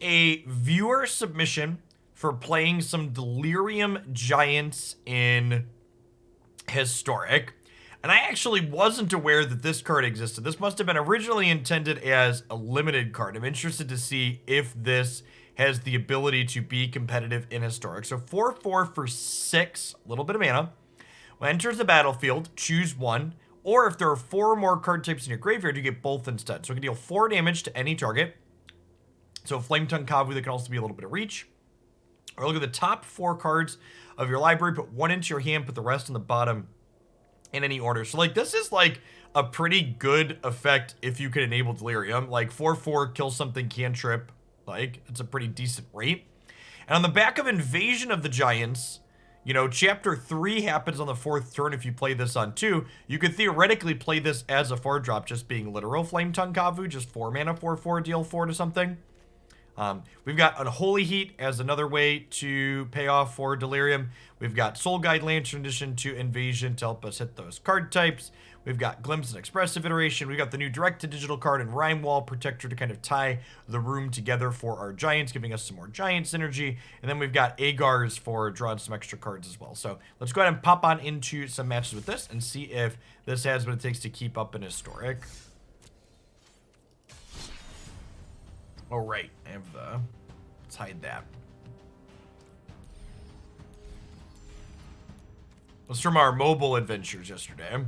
a viewer submission for playing some Delirium Giants in Historic. And I actually wasn't aware that this card existed. This must have been originally intended as a limited card. I'm interested to see if this has the ability to be competitive in Historic. So 4/4 for 6, a little bit of mana. When it enters the battlefield, choose one. Or if there are 4 or more card types in your graveyard, you get both instead. So it can deal 4 damage to any target. So Flame Tongue Kavu, that can also be a little bit of reach. Or look at the top 4 cards of your library, put 1 into your hand, put the rest on the bottom in any order. So like this is like a pretty good effect if you can enable Delirium. Like 4/4 kill something cantrip. Like it's a pretty decent rate. And on the back of Invasion of the Giants, you know, chapter 3 happens on the 4th turn. If you play this on 2, you could theoretically play this as a 4-drop, just being literal Flame Tongue Kavu, just 4 mana, 4/4, deal 4 to something. We've got Unholy Heat as another way to pay off for Delirium. We've got Soul Guide Lantern addition to Invasion to help us hit those card types. We've got Glimpse and Expressive Iteration. We've got the new direct-to-digital card and Rimewall Protector to kind of tie the room together for our Giants, giving us some more Giant synergy. And then we've got Aegars for drawing some extra cards as well. So let's go ahead and pop on into some matches with this and see if this has what it takes to keep up in Historic. Oh, right. I have the... Let's hide that. That's from our mobile adventures yesterday.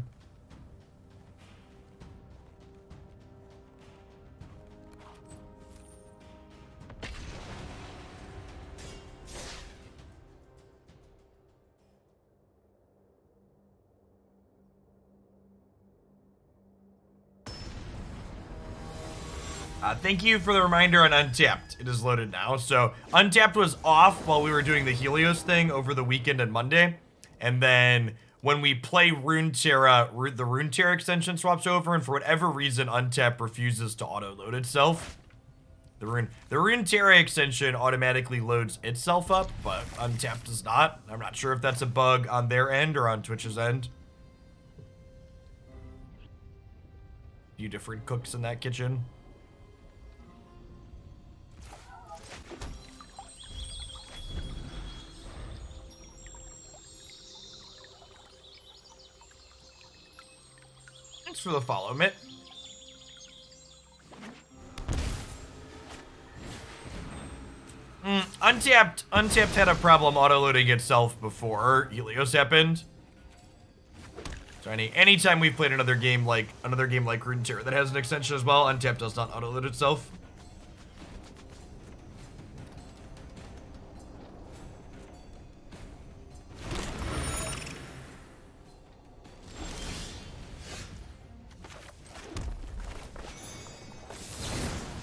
Thank you for the reminder on Untapped. It is loaded now. So Untapped was off while we were doing the Helios thing over the weekend and Monday. And then when we play Runeterra, the Runeterra extension swaps over, and for whatever reason, Untapped refuses to auto-load itself. The Runeterra extension automatically loads itself up, but Untapped does not. I'm not sure if that's a bug on their end or on Twitch's end. Few different cooks in that kitchen. Thanks for the follow, Mitt. Untapped had a problem auto-loading itself before Helios happened. So anytime we've played another game like Runeterra that has an extension as well, Untapped does not auto-load itself.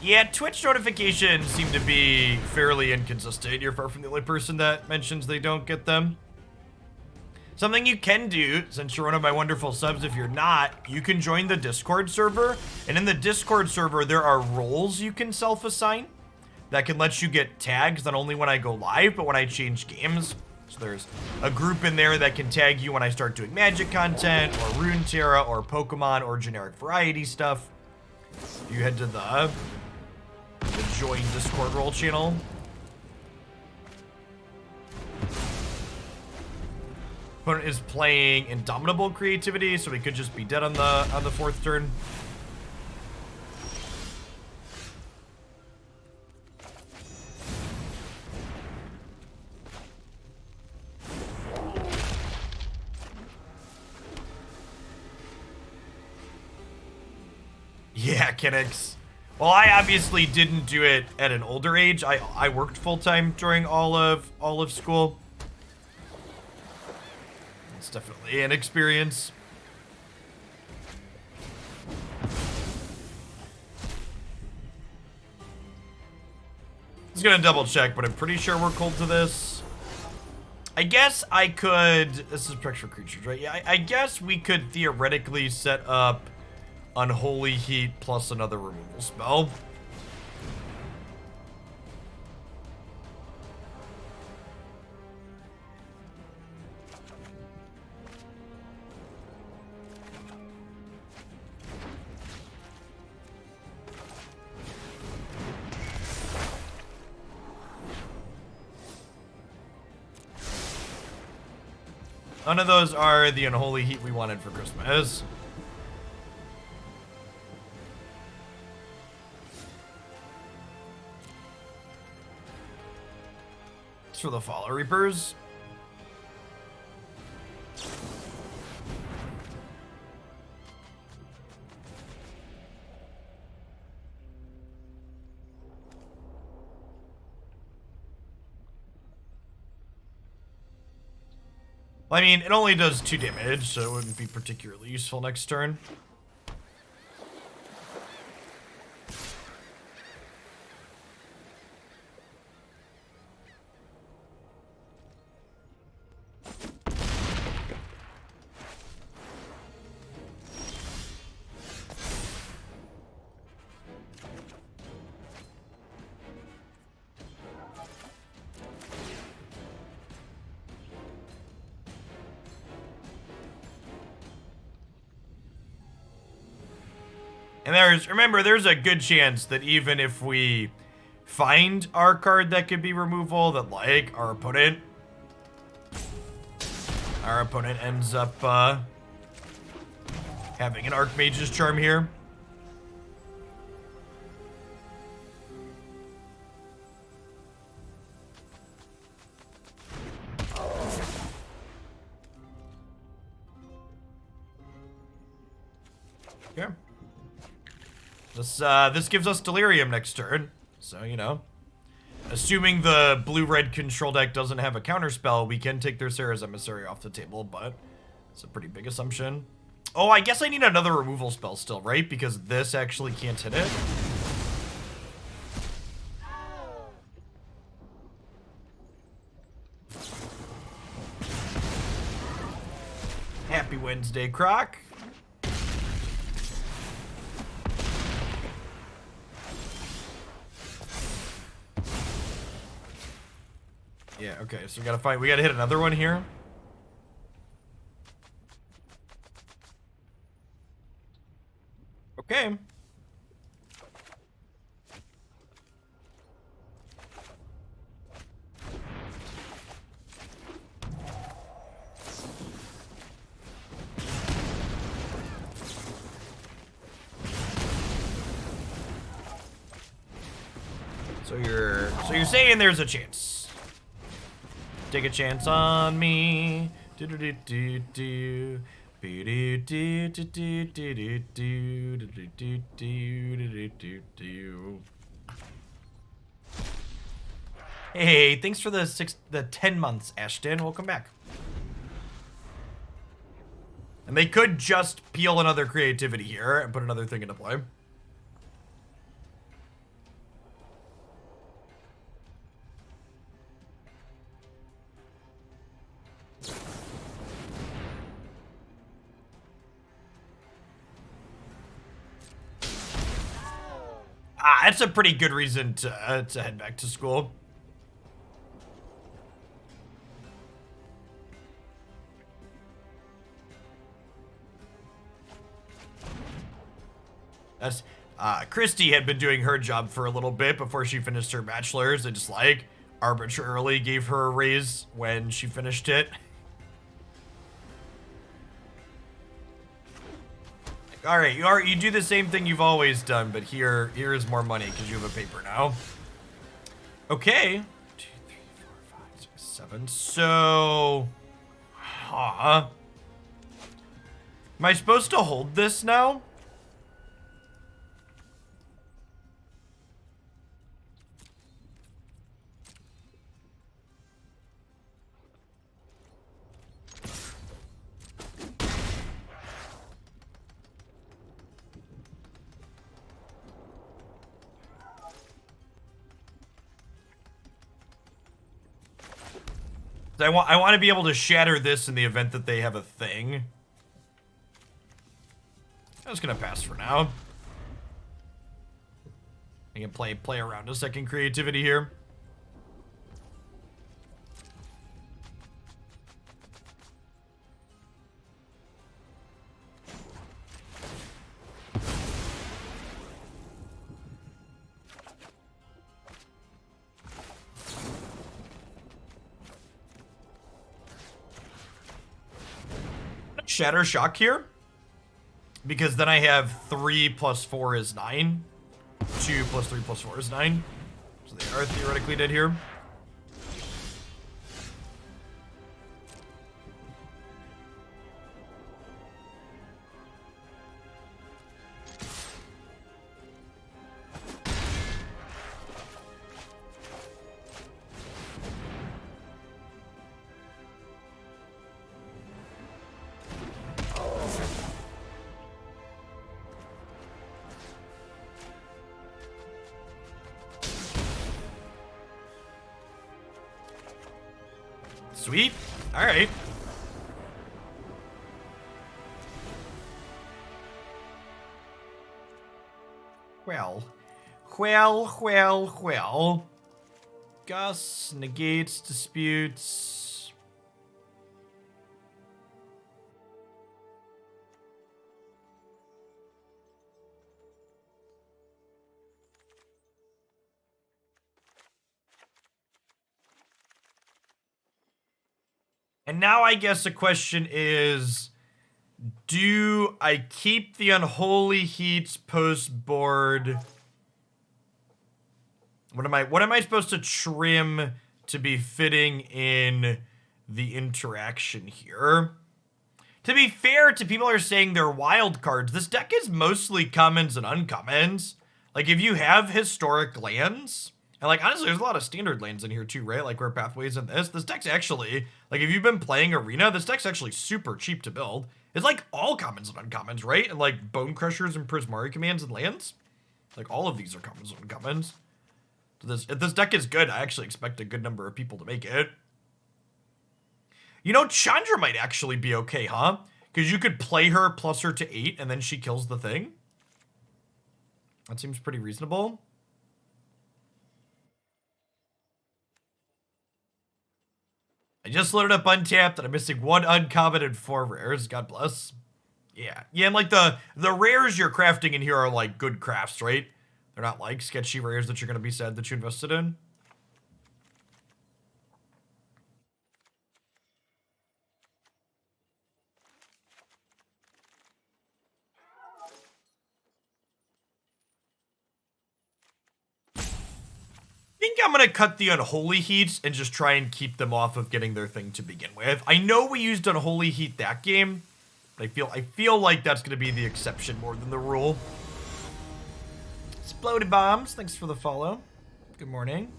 Yeah, Twitch notifications seem to be fairly inconsistent. You're far from the only person that mentions they don't get them. Something you can do, since you're one of my wonderful subs, if you're not, you can join the Discord server. And in the Discord server, there are roles you can self-assign that can let you get tags, not only when I go live, but when I change games. So there's a group in there that can tag you when I start doing Magic content, or Runeterra, or Pokemon, or generic variety stuff. You head to the join Discord role channel. Opponent is playing Indomitable Creativity, so we could just be dead on the 4th turn. Yeah, Kinix. Well, I obviously didn't do it at an older age. I worked full-time during all of school. It's definitely an experience. I was gonna double check, but I'm pretty sure we're cold to this. I guess I could... This is Protect for Creatures, right? Yeah, I guess we could theoretically set up Unholy Heat plus another removal spell. None of those are the Unholy Heat we wanted for Christmas. It's for the Follow Reapers. I mean, it only does 2 damage, so it wouldn't be particularly useful next turn. And remember, there's a good chance that even if we find our card that could be removal, that like our opponent ends up having an Archmage's Charm here. Okay. This gives us Delirium next turn, so, you know. Assuming the blue-red control deck doesn't have a counterspell, we can take their Sarah's Emissary off the table, but it's a pretty big assumption. Oh, I guess I need another removal spell still, right? Because this actually can't hit it. Happy Wednesday, Croc. Yeah, okay, so we gotta hit another one here. Okay. So you're saying there's a chance. Take a chance on me. Do do do do do. Do do do do do do do do do do. Hey, thanks for the 10 months, Ashton. Welcome back. And they could just peel another creativity here and put another thing into play. That's a pretty good reason to head back to school. That's Christy had been doing her job for a little bit before she finished her bachelor's. And just like arbitrarily gave her a raise when she finished it. All right, you do the same thing you've always done, but here is more money because you have a paper now. Okay. 2, 3, 4, 5, 6, 7. So, am I supposed to hold this now? I want to be able to shatter this in the event that they have a thing. I'm just gonna pass for now. I can play around a second creativity here. Shatter Shock here, because then I have 3 plus 4 is 9. 2 plus 3 plus 4 is 9. So they are theoretically dead here. Sweet. All right. Well. Gus, negates, disputes. And now I guess the question is, do I keep the Unholy Heat post board? What am I supposed to trim to be fitting in the interaction here? To be fair to people who are saying they're wild cards, this deck is mostly commons and uncommons. Like, if you have historic lands, and like, honestly, there's a lot of standard lands in here too, right? Like, where Pathways in this deck's actually, like, if you've been playing Arena, this deck's actually super cheap to build. It's like all commons and uncommons, right? And like Bonecrushers and Prismari Commands and lands. Like, all of these are commons and uncommons. So if this deck is good, I actually expect a good number of people to make it. You know, Chandra might actually be okay, huh? Because you could play her plus her to 8 and then she kills the thing. That seems pretty reasonable. I just loaded up Untapped and I'm missing 1 uncommon and 4 rares. God bless. Yeah, and like the rares you're crafting in here are like good crafts, right? They're not like sketchy rares that you're going to be sad that you invested in. I think I'm going to cut the Unholy Heats and just try and keep them off of getting their thing to begin with. I know we used Unholy Heat that game, but I feel like that's going to be the exception more than the rule. Exploded Bombs, thanks for the follow. Good morning.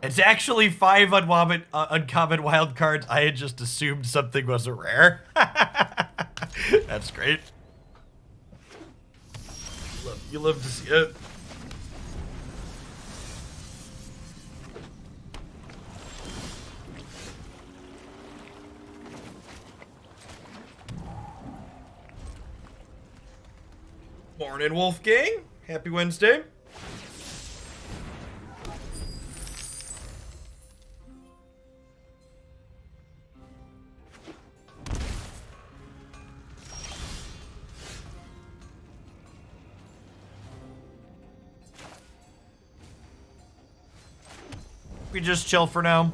It's actually 5 uncommon wild cards. I had just assumed something was a rare. That's great. You love to see it. Morning, Wolfgang. Happy Wednesday. We just chill for now.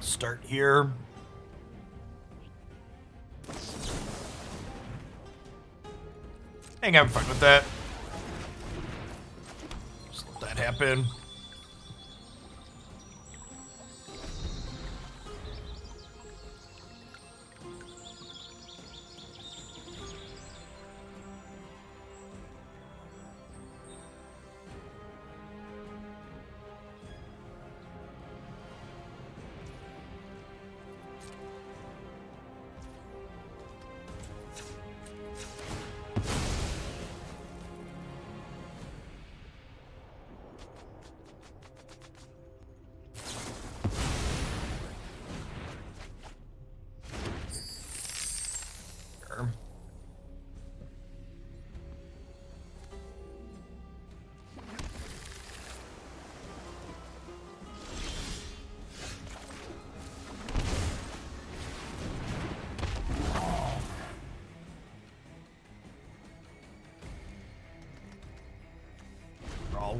Start here. I'm fine with that. Just let that happen.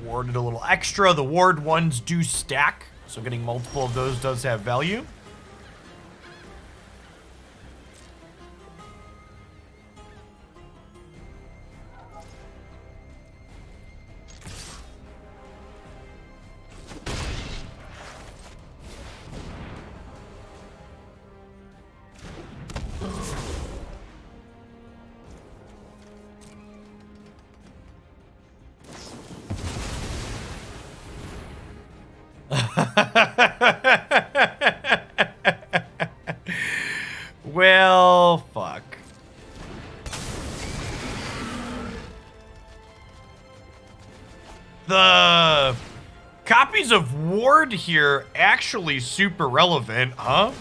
warded a little extra. The ward ones do stack, so getting multiple of those does have value. Well, fuck. The copies of Ward here actually super relevant, huh?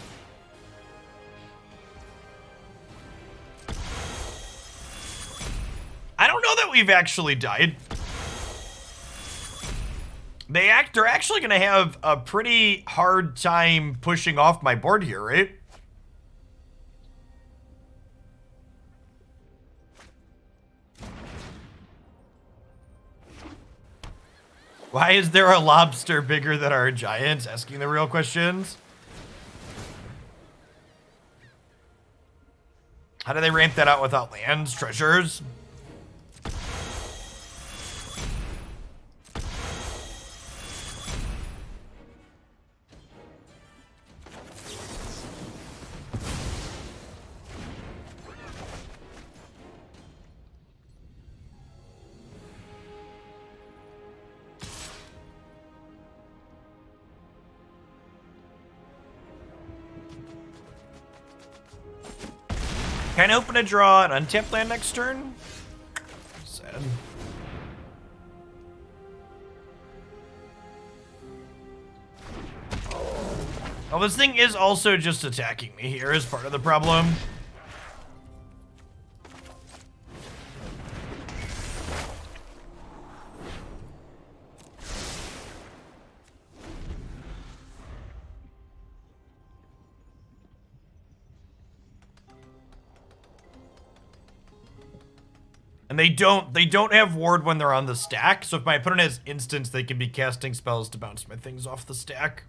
I don't know that we've actually died. They're actually gonna have a pretty hard time pushing off my board here, right? Why is there a lobster bigger than our giants? Asking the real questions. How do they ramp that out without lands, treasures? Can I open a draw and untap land next turn? Sad. Oh, this thing is also just attacking me here as part of the problem. And they don't have ward when they're on the stack, so if my opponent has instants, they can be casting spells to bounce my things off the stack.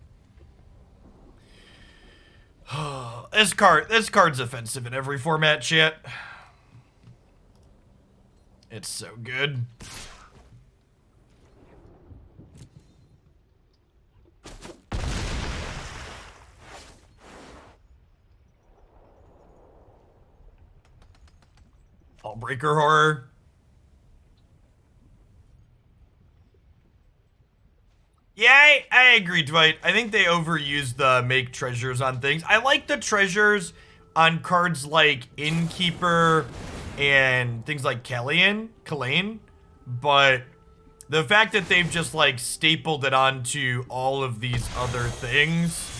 This card's offensive in every format, chat. It's so good. Breaker Horror. Yeah, I agree, Dwight. I think they overuse the make treasures on things. I like the treasures on cards like Innkeeper and things like Kalain, but the fact that they've just like stapled it onto all of these other things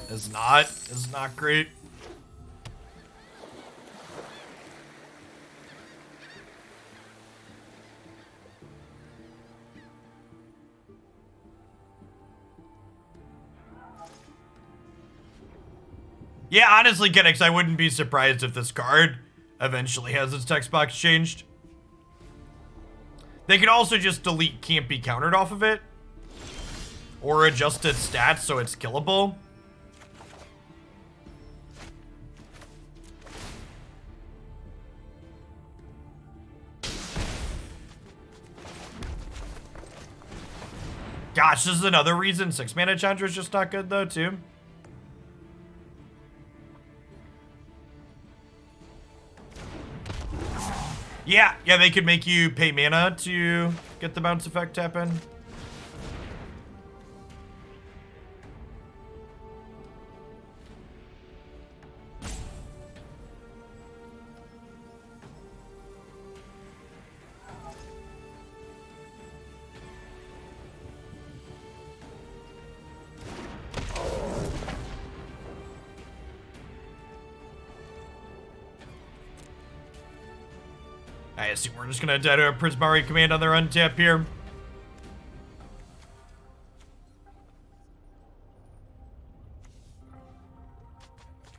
is not great. Yeah, honestly, Kenix, I wouldn't be surprised if this card eventually has its text box changed. They could also just delete can't be countered off of it, or adjust its stats so it's killable. Gosh, this is another reason 6-mana Chandra is just not good, though, too. Yeah, they could make you pay mana to get the bounce effect happen. I assume we're just gonna die to a Prismari Command on their untap here.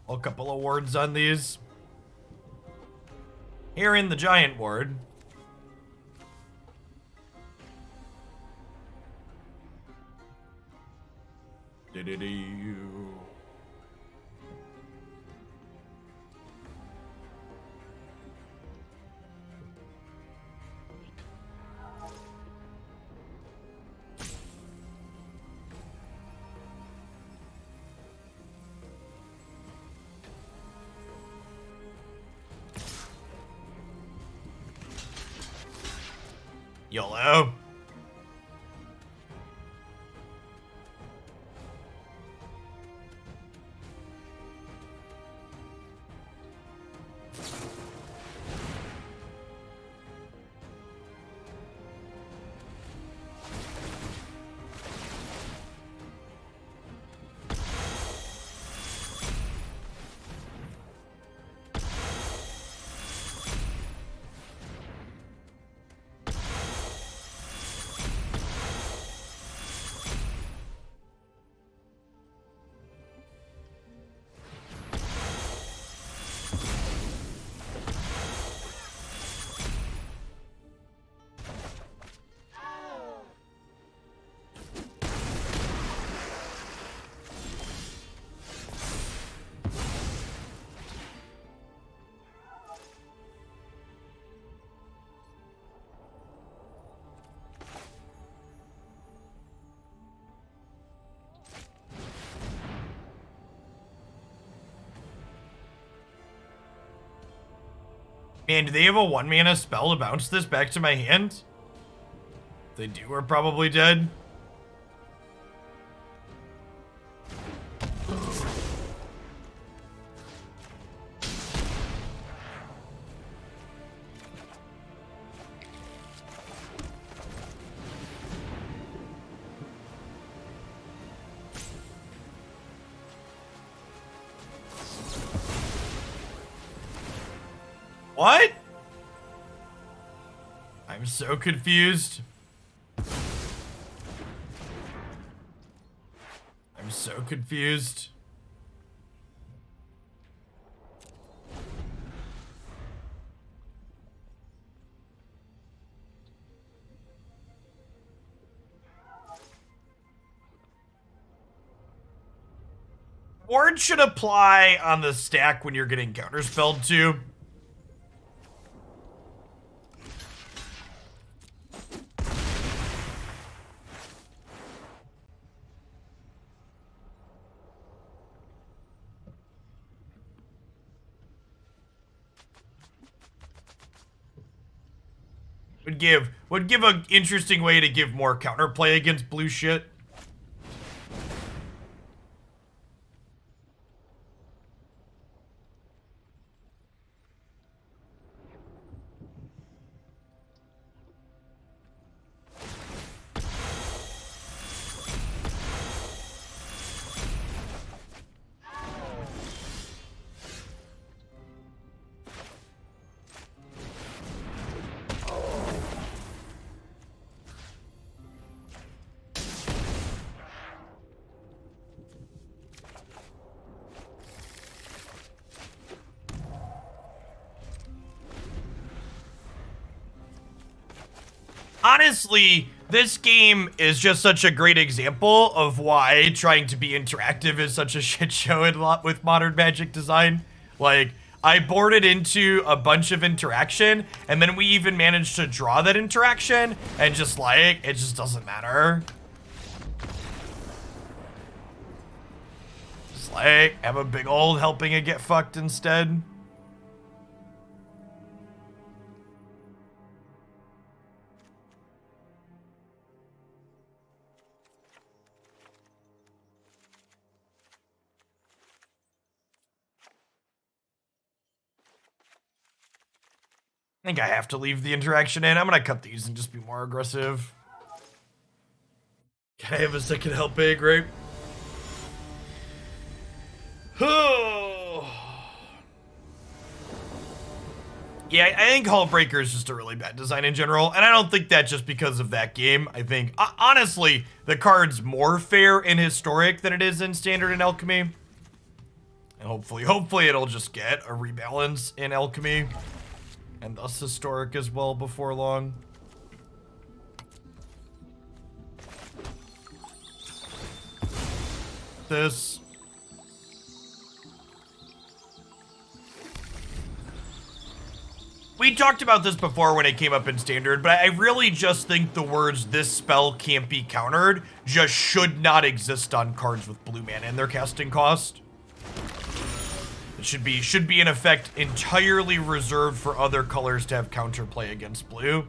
A couple of wards on these. here in the Giant Ward. YOLO. Man, do they have a 1-mana spell to bounce this back to my hand? If they do, we're probably dead. What? I'm so confused. I'm so confused. Ward should apply on the stack when you're getting counterspelled too. Would give an interesting way to give more counterplay against blue shit. Honestly, this game is just such a great example of why trying to be interactive is such a shit show in lot with modern Magic design. Like, I boarded into a bunch of interaction, and then we even managed to draw that interaction, and just like, it just doesn't matter. Just like, have a big old helping it get fucked instead. I think I have to leave the interaction in. I'm gonna cut these and just be more aggressive. Can I have a second help big, right? Yeah, I think Hullbreaker is just a really bad design in general, and I don't think that just because of that game. I think, honestly, the card's more fair in Historic than it is in Standard and Alchemy. And hopefully it'll just get a rebalance in Alchemy. and thus historic as well before long. This. We talked about this before when it came up in Standard, but I really just think the words "this spell can't be countered" just should not exist on cards with blue mana and their casting cost. It should be in effect entirely reserved for other colors to have counterplay against blue.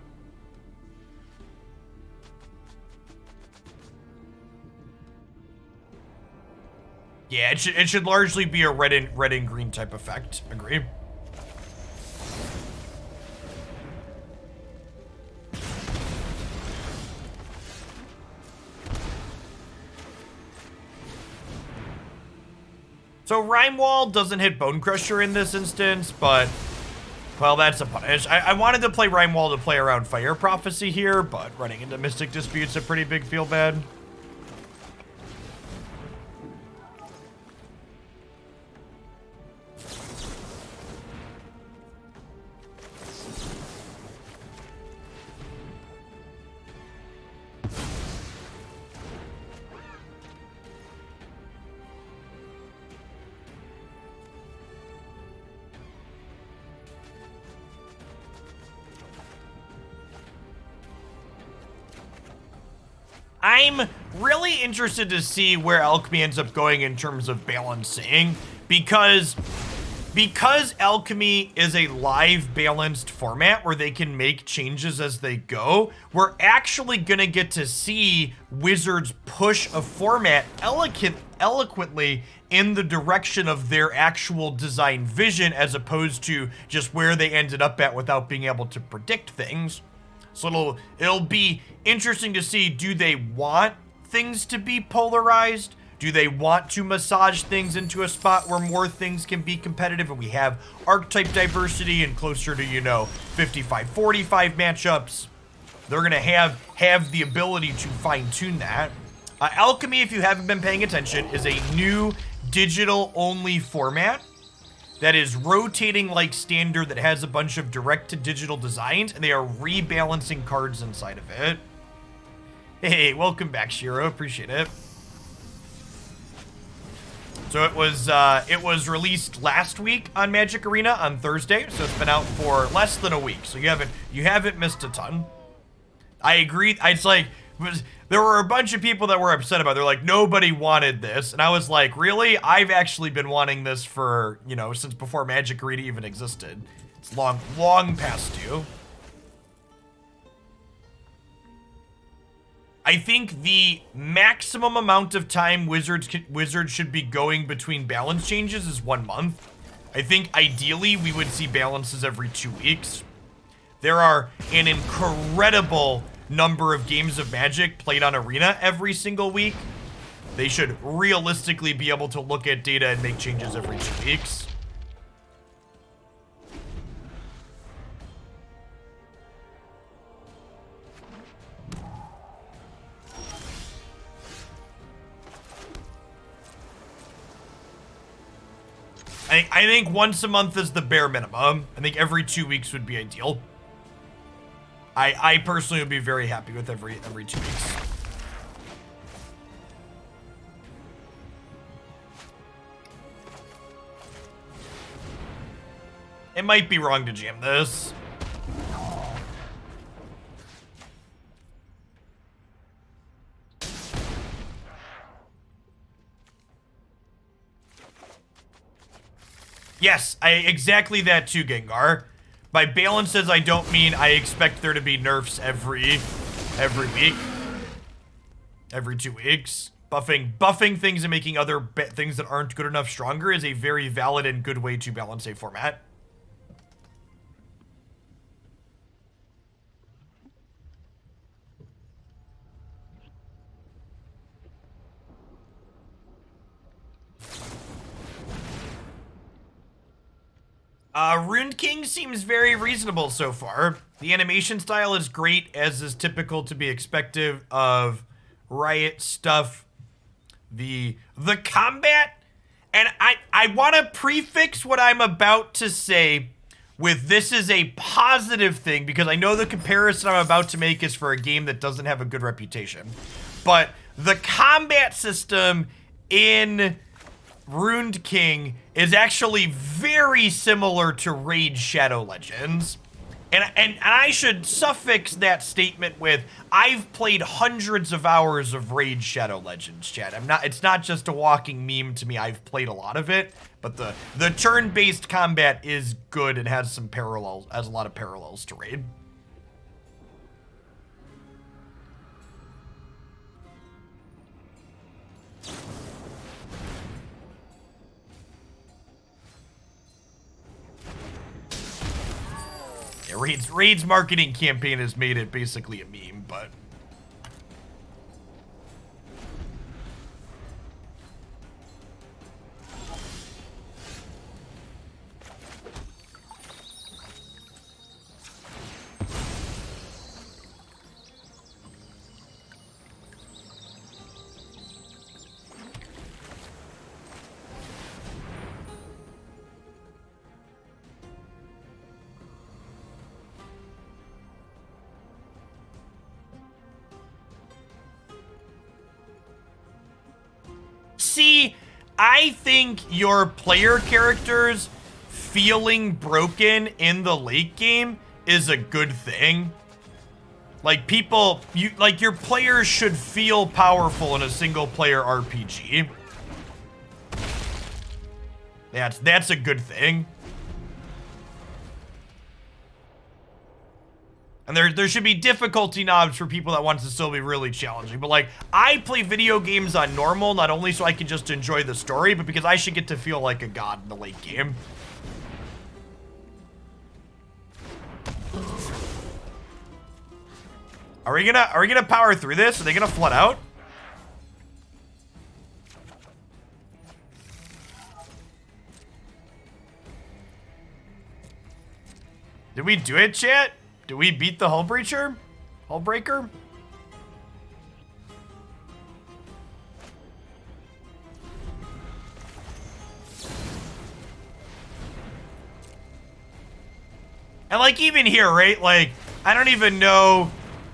Yeah, it should largely be a red and green type effect. Agree. So Rimewall doesn't hit Bonecrusher in this instance, but, well, that's a punish. I wanted to play Rimewall to play around Fire Prophecy here, but running into Mystic Dispute's a pretty big feel bad. I'm really interested to see where Alchemy ends up going in terms of balancing, because Alchemy is a live balanced format where they can make changes as they go. We're actually gonna get to see Wizards push a format eloquently in the direction of their actual design vision, as opposed to just where they ended up at without being able to predict things. So it'll be interesting to see, do they want things to be polarized? Do they want to massage things into a spot where more things can be competitive and we have archetype diversity and closer to, 55-45 matchups? They're going to have the ability to fine-tune that. Alchemy, if you haven't been paying attention, is a new digital-only format that is rotating like Standard, that has a bunch of direct-to-digital designs, and they are rebalancing cards inside of it. Hey, welcome back, Shiro. Appreciate it. So it was released last week on Magic Arena on Thursday, so it's been out for less than a week. So you haven't missed a ton. I agree. It's like, there were a bunch of people that were upset about it. They're like, nobody wanted this. And I was like, really? I've actually been wanting this for, since before Magic Arena even existed. It's long past due. I think the maximum amount of time Wizards should be going between balance changes is 1 month. I think ideally we would see balances every 2 weeks. There are an incredible number of games of Magic played on Arena every single week. They should realistically be able to look at data and make changes every 2 weeks. I think once a month is the bare minimum. I think every 2 weeks would be ideal. I personally would be very happy with every 2 weeks. It might be wrong to jam this. Yes, exactly that too, Gengar. By balances, I don't mean I expect there to be nerfs every week. Every 2 weeks. Buffing things and making other things that aren't good enough stronger is a very valid and good way to balance a format. Rune King seems very reasonable so far. The animation style is great, as is typical to be expected of Riot stuff. The combat, and I want to prefix what I'm about to say with this is a positive thing, because I know the comparison I'm about to make is for a game that doesn't have a good reputation. But the combat system in Ruined King is actually very similar to Raid Shadow Legends. And I should suffix that statement with, I've played hundreds of hours of Raid Shadow Legends, chat. It's not just a walking meme to me. I've played a lot of it, but the turn-based combat is good and has some parallels, has a lot of parallels to Raid. Yeah, Raid's marketing campaign has made it basically a meme, but... See, I think your player characters feeling broken in the late game is a good thing. Like, people, your players should feel powerful in a single player RPG. That's a good thing. And there should be difficulty knobs for people that want to still be really challenging. But like, I play video games on normal, not only so I can just enjoy the story, but because I should get to feel like a god in the late game. Are we gonna power through this? Are they gonna flood out? Did we do it, chat? Did we beat the Hull Breacher? Hull Breaker? And like, even here, right? Like, I don't even know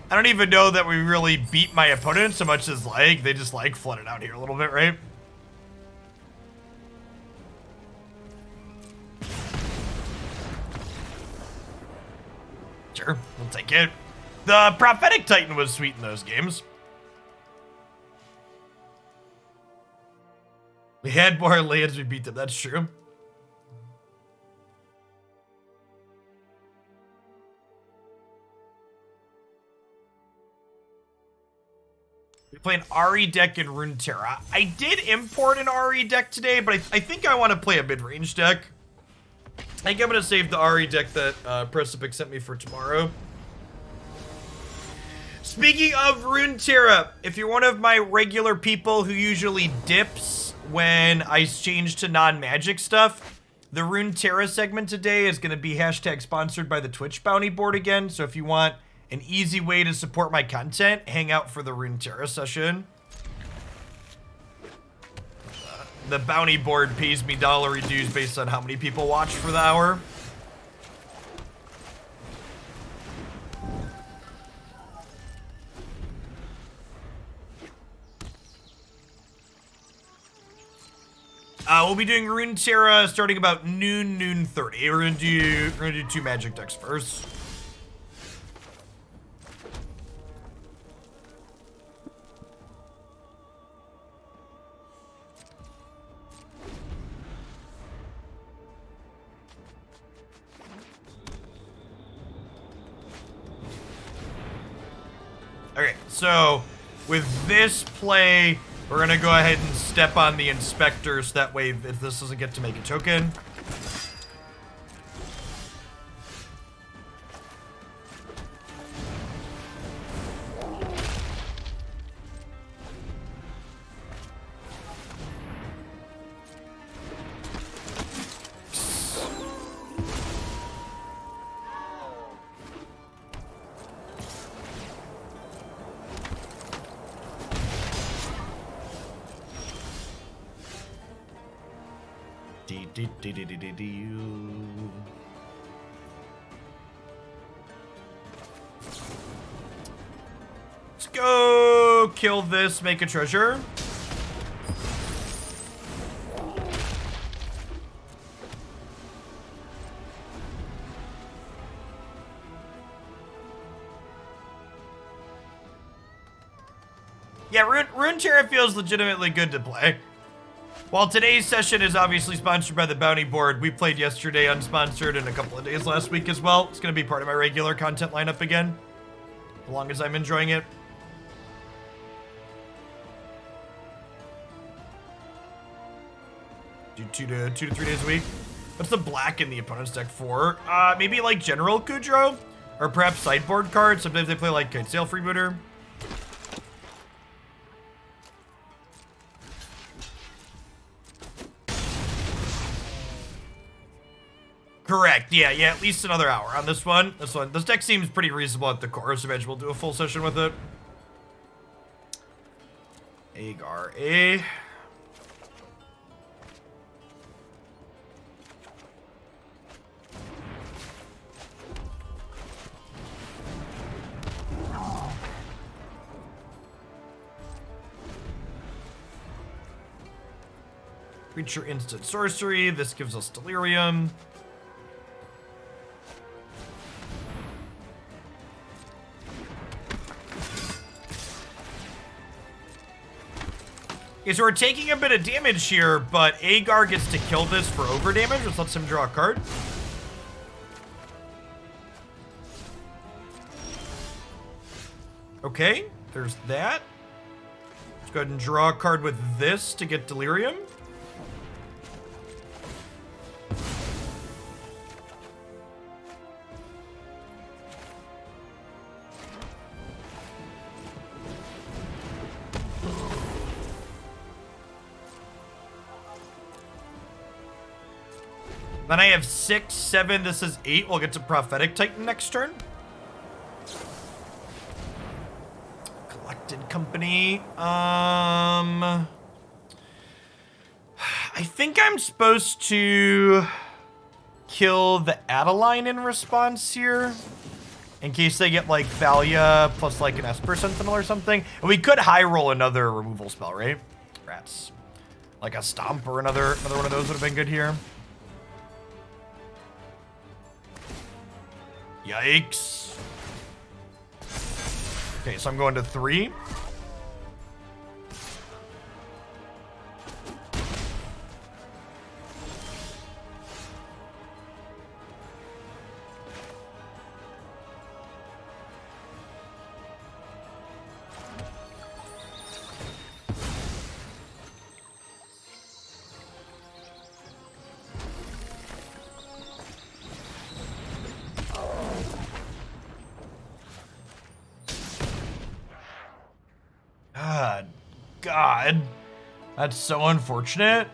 that we really beat my opponent so much as like, they just like flooded out here a little bit, right? Sure, we'll take it. The Prophetic Titan was sweet in those games. We had more lands, we beat them, that's true. We play an RE deck in Runeterra. I did import an RE deck today, but I think I want to play a mid-range deck. I think I'm going to save the RE deck that Precipic sent me for tomorrow. Speaking of Runeterra, if you're one of my regular people who usually dips when I change to non-magic stuff, the Runeterra segment today is going to be hashtag sponsored by the Twitch bounty board again. So if you want an easy way to support my content, hang out for the Runeterra session. The bounty board pays me $1 dues based on how many people watch for the hour. We'll be doing Runeterra starting about noon 30. We're gonna do 2 magic decks first. Okay, so with this play, we're gonna go ahead and step on the inspector so that way if this doesn't get to make a token. go kill this, make a treasure. Yeah, Runeterra feels legitimately good to play. While today's session is obviously sponsored by the Bounty Board, we played yesterday unsponsored and a couple of days last week as well. It's going to be part of my regular content lineup again, as long as I'm enjoying it. Do two to 3 days a week. What's the black in the opponent's deck for? Maybe like General Kudrow? Or perhaps sideboard cards. Sometimes they play like Kitesail Freebooter. Correct, yeah, at least another hour on this one. This deck seems pretty reasonable at the core, so eventually we'll do a full session with it. Aegar, Creature instant sorcery, this gives us Delirium. Okay, so we're taking a bit of damage here, but Aegar gets to kill this for over damage, which lets him draw a card. Okay, there's that. Let's go ahead and draw a card with this to get Delirium. Then I have 6, 7, this is 8. We'll get to Prophetic Titan next turn. Collected Company. I think I'm supposed to kill the Adeline in response here. In case they get like Thalia plus like an Esper Sentinel or something. And we could high roll another removal spell, right? Rats. Like a Stomp or another one of those would have been good here. Yikes. Okay, so I'm going to 3. God, that's so unfortunate.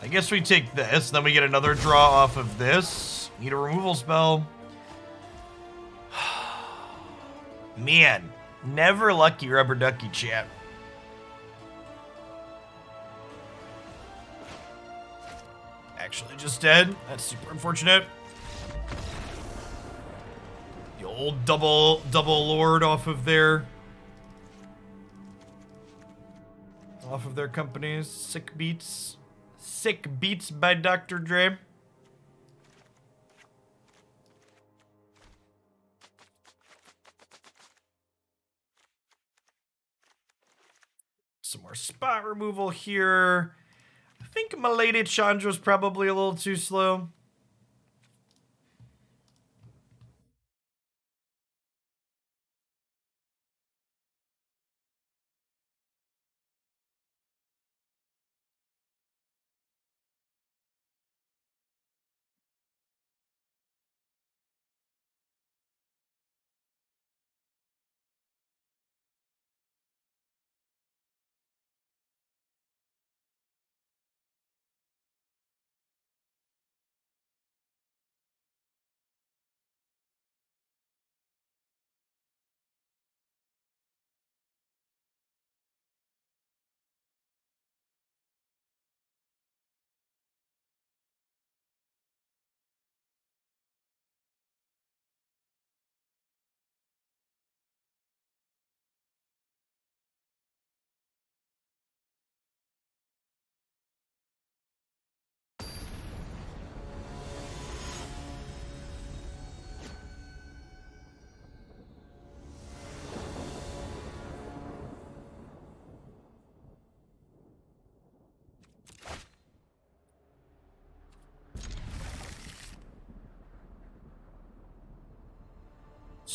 I guess we take this, then we get another draw off of this. Need a removal spell. Man, never lucky rubber ducky, chat. Actually just dead. That's super unfortunate. The old double lord off of their companies. Sick beats. Sick beats by Dr. Dre. Some more spot removal here. I think my lady Chandra's probably a little too slow.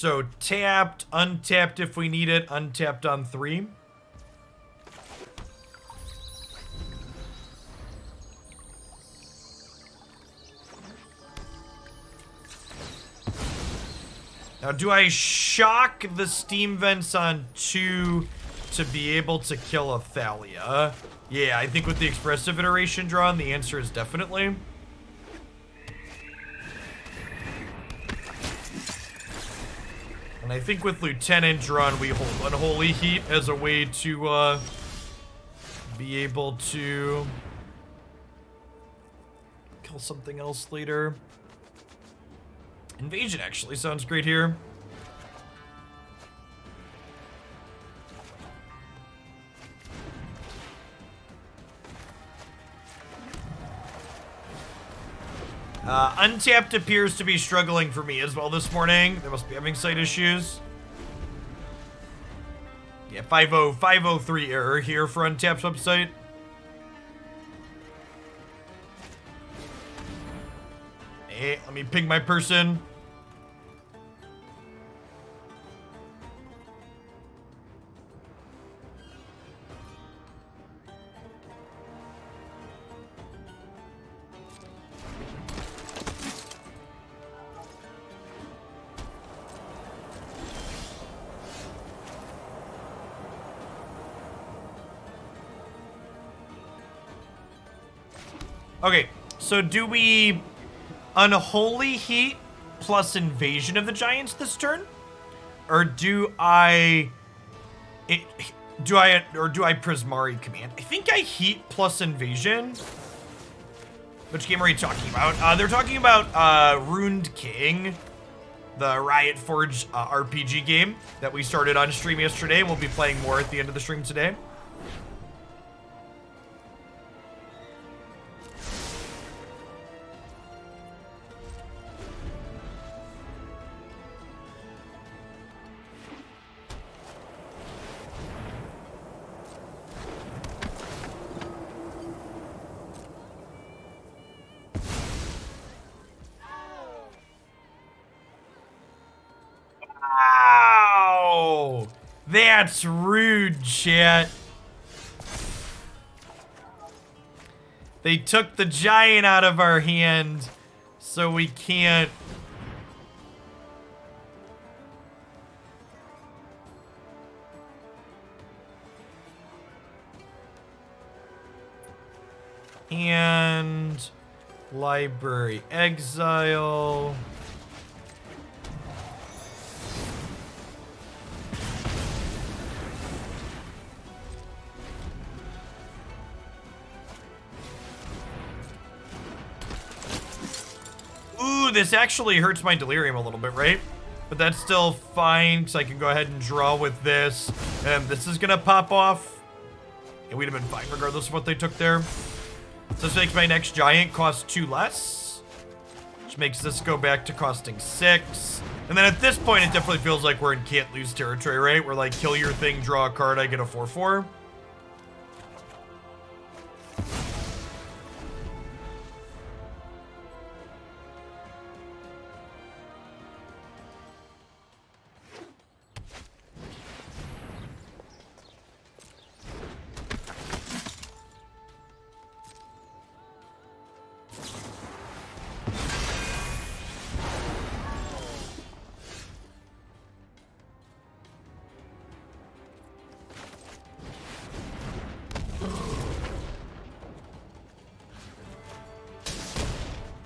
So tapped, untapped if we need it, untapped on 3. Now, do I shock the steam vents on 2 to be able to kill a Thalia? Yeah, I think with the Expressive Iteration drawn, the answer is definitely. And I think with Lieutenant drawn, we hold Unholy Heat as a way to be able to kill something else later. Invasion actually sounds great here. Untapped appears to be struggling for me as well this morning. They must be having site issues. Yeah, 503 error here for Untapped's website. Hey, let me ping my person. Okay, so do we Unholy Heat plus Invasion of the Giants this turn? Or do I Prismari Command? I think I Heat plus Invasion. Which game are you talking about? They're talking about Ruined King, the Riot Forge RPG game that we started on stream yesterday, and we'll be playing more at the end of the stream today. Wow! That's rude, chat. They took the giant out of our hand, so we can't. And library exile. Ooh, this actually hurts my delirium a little bit, right? But that's still fine, because I can go ahead and draw with this. And this is gonna pop off. And we'd have been fine regardless of what they took there. So this makes my next giant cost 2 less. Which makes this go back to costing 6. And then at this point, it definitely feels like we're in can't lose territory, right? We're like, kill your thing, draw a card, I get a 4/4.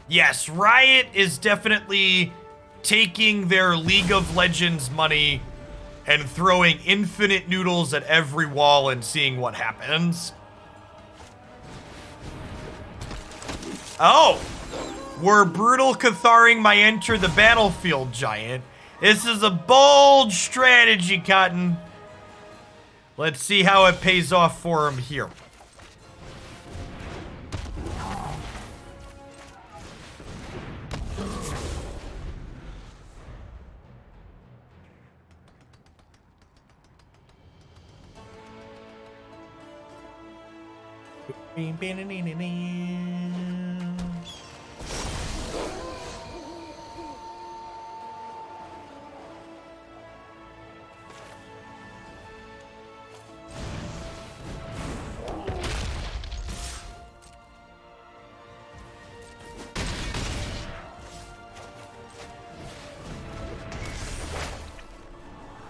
Yes, Riot is definitely taking their League of Legends money and throwing infinite noodles at every wall and seeing what happens. Oh, we're brutal Catharing my Enter the Battlefield giant. This is a bold strategy, Cotton. Let's see how it pays off for him here.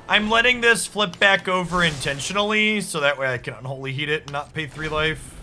I'm letting this flip back over intentionally, so that way I can Unholy Heat it and not pay 3 life.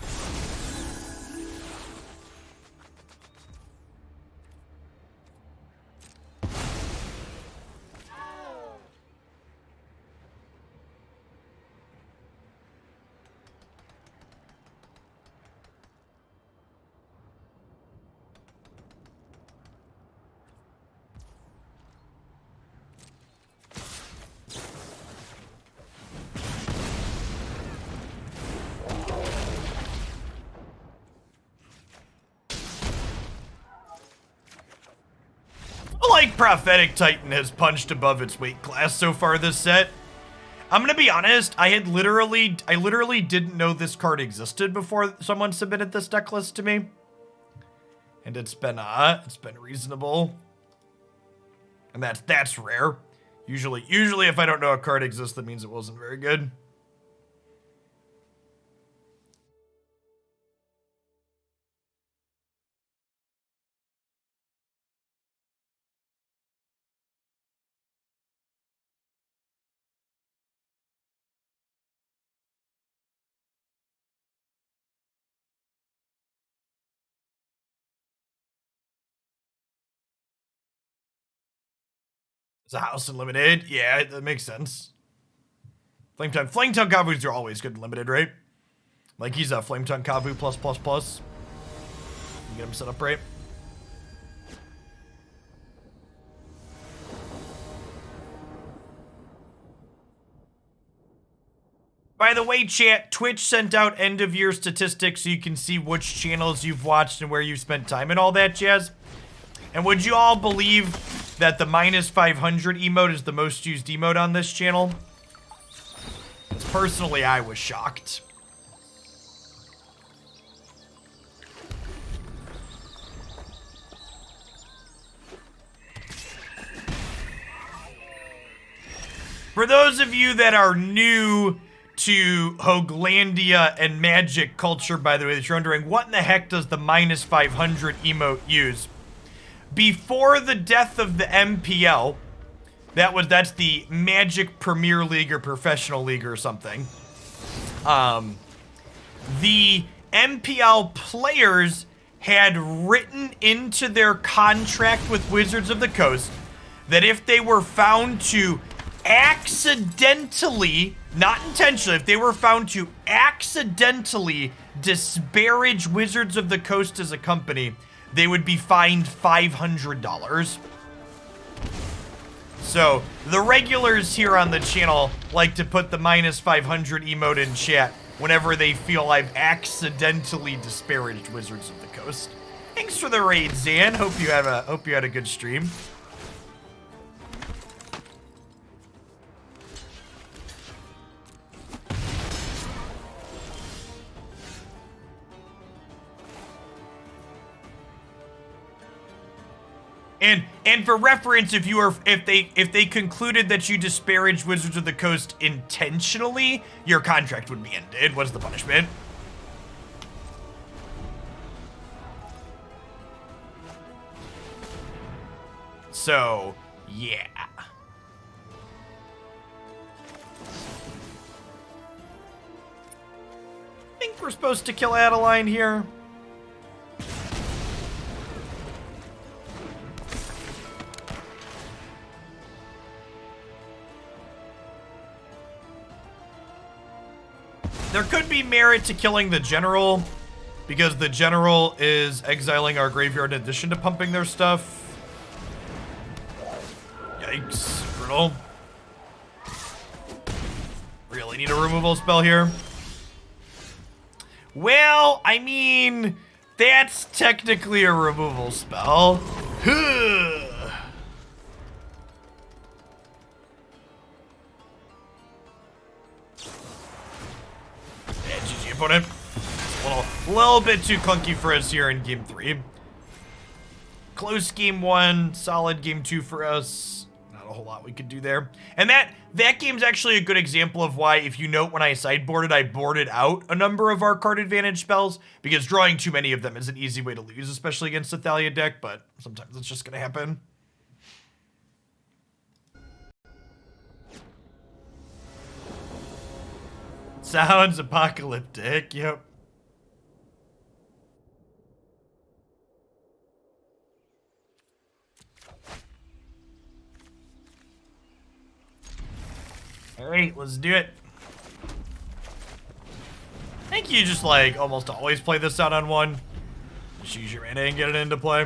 Like Prophetic Titan has punched above its weight class so far this set. I'm gonna be honest, I literally didn't know this card existed before someone submitted this deck list to me. And it's been reasonable. And that's rare. Usually if I don't know a card exists, that means it wasn't very good. It's a house in limited. Yeah, that makes sense. Flametongue Kabus are always good in limited, right? Like he's a Flametongue Kabu +++. You get him set up right. By the way, chat, Twitch sent out end of year statistics so you can see which channels you've watched and where you've spent time and all that jazz. And would you all believe that the -500 emote is the most used emote on this channel? Personally, I was shocked. For those of you that are new to Hoaglandia and Magic culture, by the way, that you're wondering, what in the heck does the -500 emote use? Before the death of the MPL, that's the Magic Premier League or Professional League or something. The MPL players had written into their contract with Wizards of the Coast that if they were found to accidentally, not intentionally, if they were found to accidentally disparage Wizards of the Coast as a company, they would be fined $500. So, the regulars here on the channel like to put the -500 emote in chat whenever they feel I've accidentally disparaged Wizards of the Coast. Thanks for the raid, Zan. Hope you had a good stream. And for reference, if they concluded that you disparaged Wizards of the Coast intentionally, your contract would be ended. What's the punishment? So, yeah. I think we're supposed to kill Adeline here. There could be merit to killing the general, because the general is exiling our graveyard in addition to pumping their stuff. Yikes, brutal. Really need a removal spell here. Well, I mean, that's technically a removal spell. GG opponent. A little bit too clunky for us here in game 3. Close game 1, solid game 2 for us. Not a whole lot we could do there. And that game's actually a good example of why, if you note when I sideboarded, I boarded out a number of our card advantage spells, because drawing too many of them is an easy way to lose, especially against a Thalia deck, but sometimes it's just gonna happen. Sounds apocalyptic, yep. Alright, let's do it. I think you just, like, almost always play this out on one. Just use your mana and get it into play.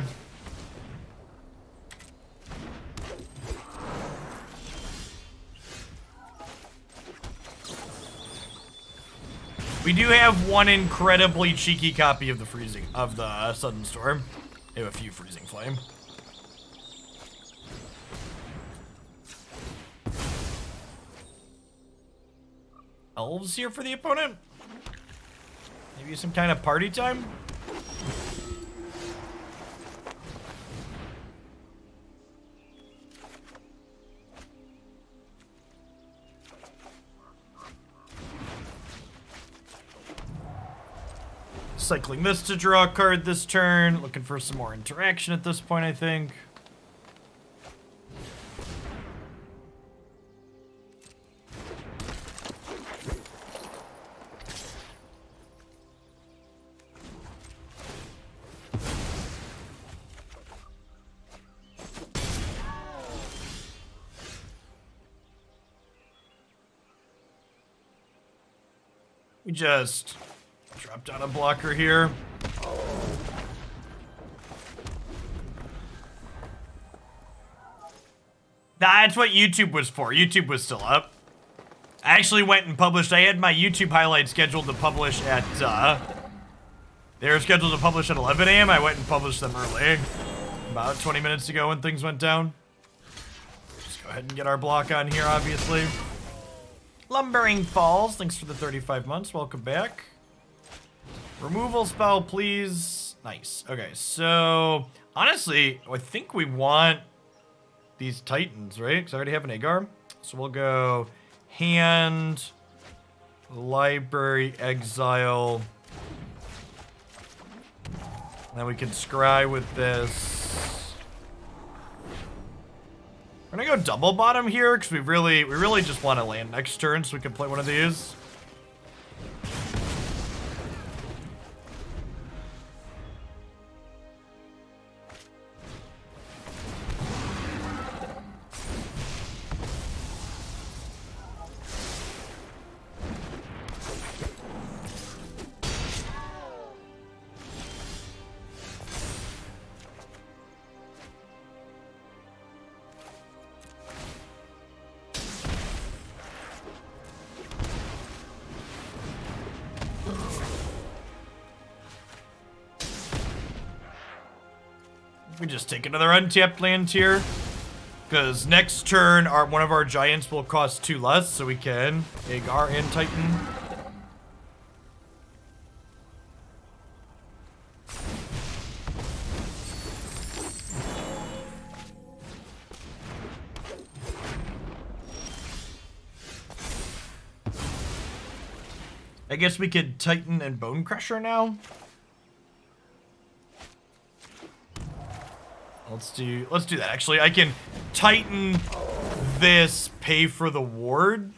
We do have one incredibly cheeky copy of the Sudden Storm. We have a few Freezing Flame. Elves here for the opponent? Maybe some kind of party time? Cycling this to draw a card this turn. Looking for some more interaction at this point, I think. We just dropped down a blocker here. That's what YouTube was for. YouTube was still up. I actually went and published. I had my YouTube highlights scheduled to publish at, they were scheduled to publish at 11 a.m. I went and published them early. About 20 minutes ago when things went down. Just go ahead and get our block on here, obviously. Lumbering Falls, thanks for the 35 months. Welcome back. Removal spell, please. Nice. Okay, so honestly, I think we want these Titans, right? Because I already have an Aegar. So we'll go hand, library, exile. Then we can scry with this. We're gonna go double bottom here because we really just want to land next turn so we can play one of these. We just take another untapped land here. Because next turn, one of our giants will cost 2 less, so we can Aegar and Titan. I guess we could Titan and Bonecrusher now. Let's do that. Actually, I can Titan this, pay for the ward.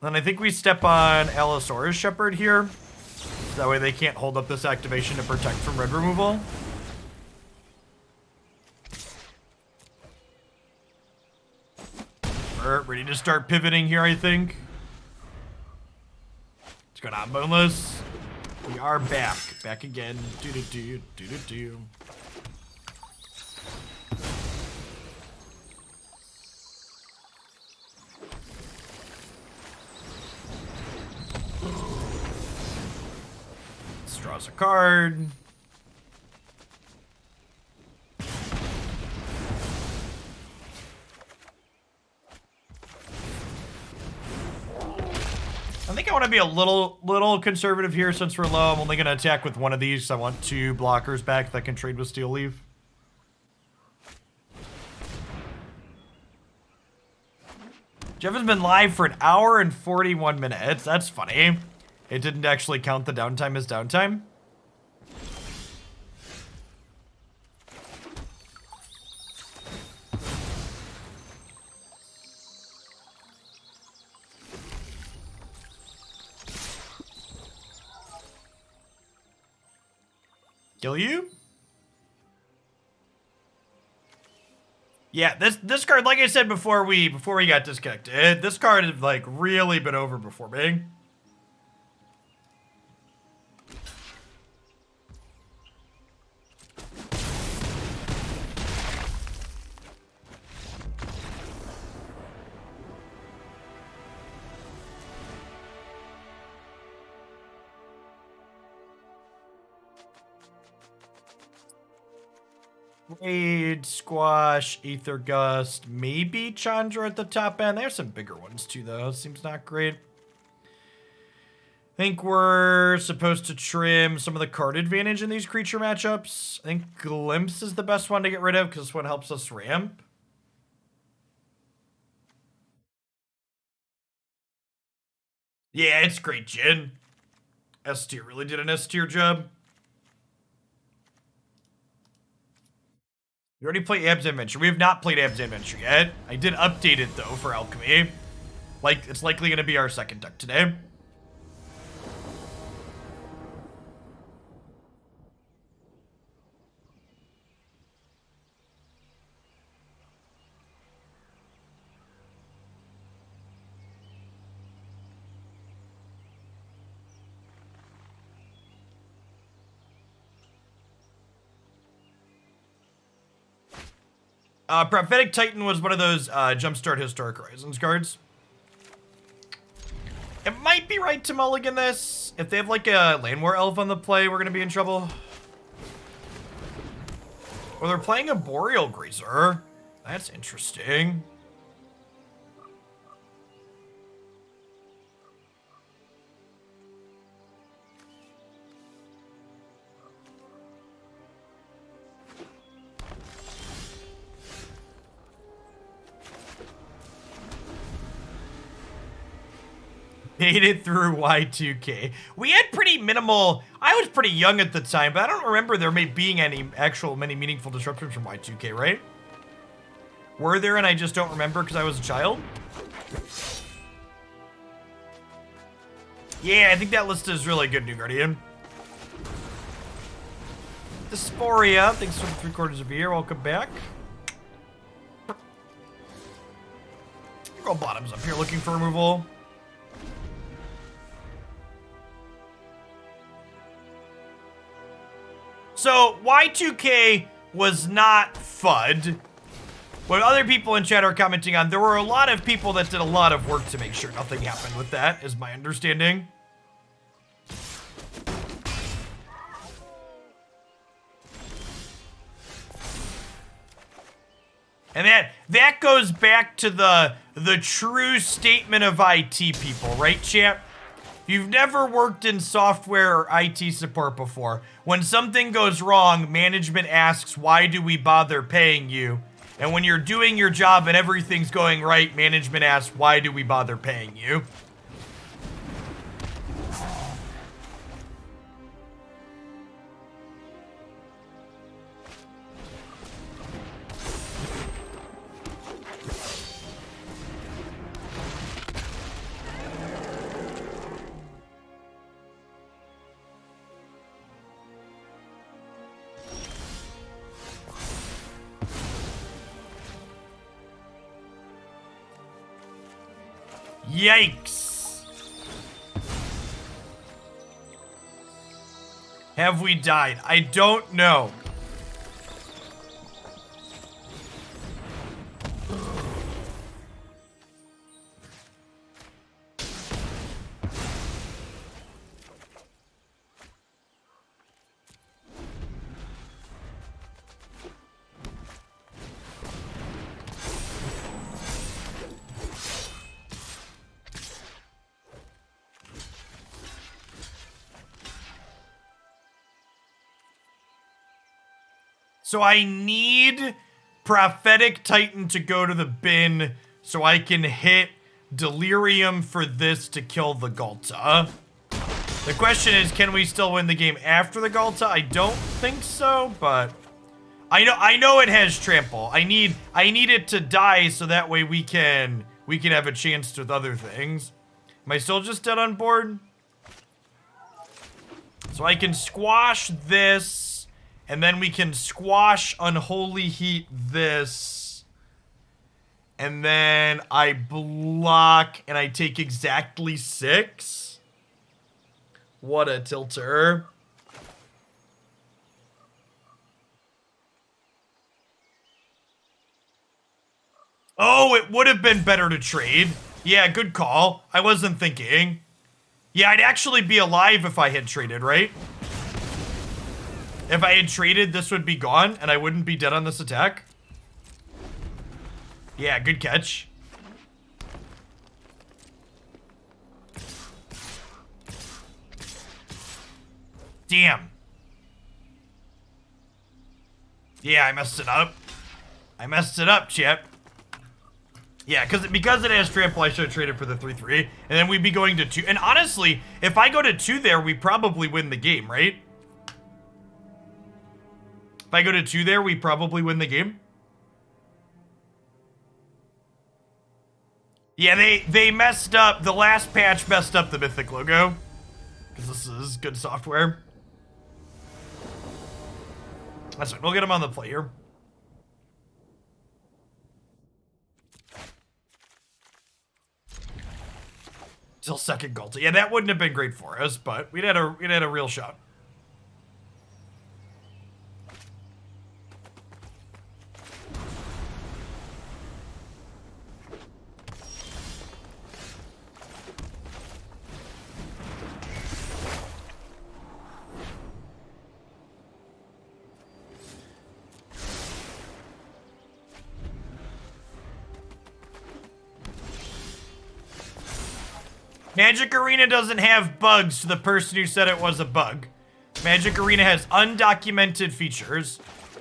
Then I think we step on Allosaurus Shepherd here. That way they can't hold up this activation to protect from red removal. We're ready to start pivoting here, I think. Let's go down boneless. We are back. Back again. Do-do-do. This draws a card. I think I want to be a little conservative here since we're low. I'm only going to attack with one of these. So I want 2 blockers back that can trade with Steel Leaf. Jeff has been live for 1 hour and 41 minutes. That's funny. It didn't actually count the downtime as downtime. Kill you? Yeah, this card, like I said before we got disconnected, this card has like really been overperforming. Raid, Squash, Aether Gust, maybe Chandra at the top end. There's some bigger ones too, though. Seems not great. I think we're supposed to trim some of the card advantage in these creature matchups. I think Glimpse is the best one to get rid of because this one helps us ramp. Yeah, it's great, Jin. S tier really did an S tier job. We already played Ab's Adventure. We have not played Ab's Adventure yet. I did update it, though, for Alchemy. Like, it's likely going to be our second deck today. Prophetic Titan was one of those Jumpstart Historic Horizons cards. It might be right to mulligan this. If they have like a Land War Elf on the play, we're going to be in trouble. Or they're playing a Boreal Grazer. That's interesting. Made it through Y2K. We had pretty minimal. I was pretty young at the time, but I don't remember there being many meaningful disruptions from Y2K, right? Were there, and I just don't remember because I was a child? Yeah, I think that list is really good, New Guardian. Dysphoria, thanks for the 3/4 of a year. Welcome back. Go bottoms up here looking for removal. So, Y2K was not FUD. What other people in chat are commenting on, there were a lot of people that did a lot of work to make sure nothing happened with that, is my understanding. And that goes back to the true statement of IT people, right, chat? You've never worked in software or IT support before. When something goes wrong, management asks, why do we bother paying you? And when you're doing your job and everything's going right, management asks, why do we bother paying you? Yikes. Have we died? I don't know. So I need Prophetic Titan to go to the bin so I can hit Delirium for this to kill the Ghalta. The question is, can we still win the game after the Ghalta? I don't think so, but I know it has trample. I need it to die so that way we can have a chance with other things. Am I still just dead on board? So I can squash this. And then we can squash Unholy Heat this. And then I block and I take exactly 6. What a tilter. Oh, it would have been better to trade. Yeah, good call. I wasn't thinking. Yeah, I'd actually be alive if I had traded, right? If I had traded, this would be gone, and I wouldn't be dead on this attack. Yeah, good catch. Damn. Yeah, I messed it up. I messed it up, chat. Yeah, because it has trample, I should have traded for the 3-3. And then we'd be going to 2. And honestly, if I go to 2 there, we probably win the game, right? If I go to 2 there, we probably win the game. Yeah, they messed up. The last patch messed up the Mythic logo. Because this is good software. That's right. We'll get him on the play here. Till second Galta. Yeah, that wouldn't have been great for us, but we'd had a real shot. Magic Arena doesn't have bugs to the person who said it was a bug. Magic Arena has undocumented features.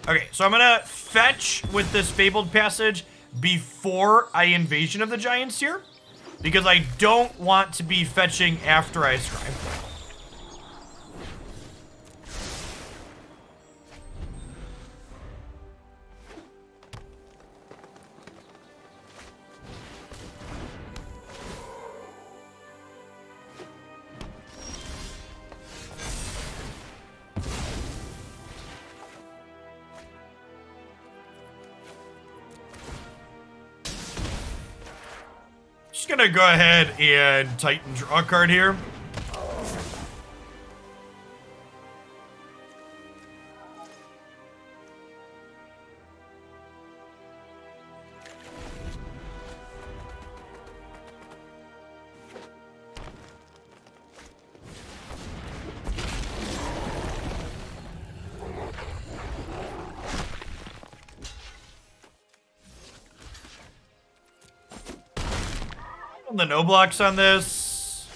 Okay, so I'm gonna fetch with this Fabled Passage before I Invasion of the Giants here, because I don't want to be fetching after I scry. Just gonna go ahead and Titan draw a card here. The no blocks on this.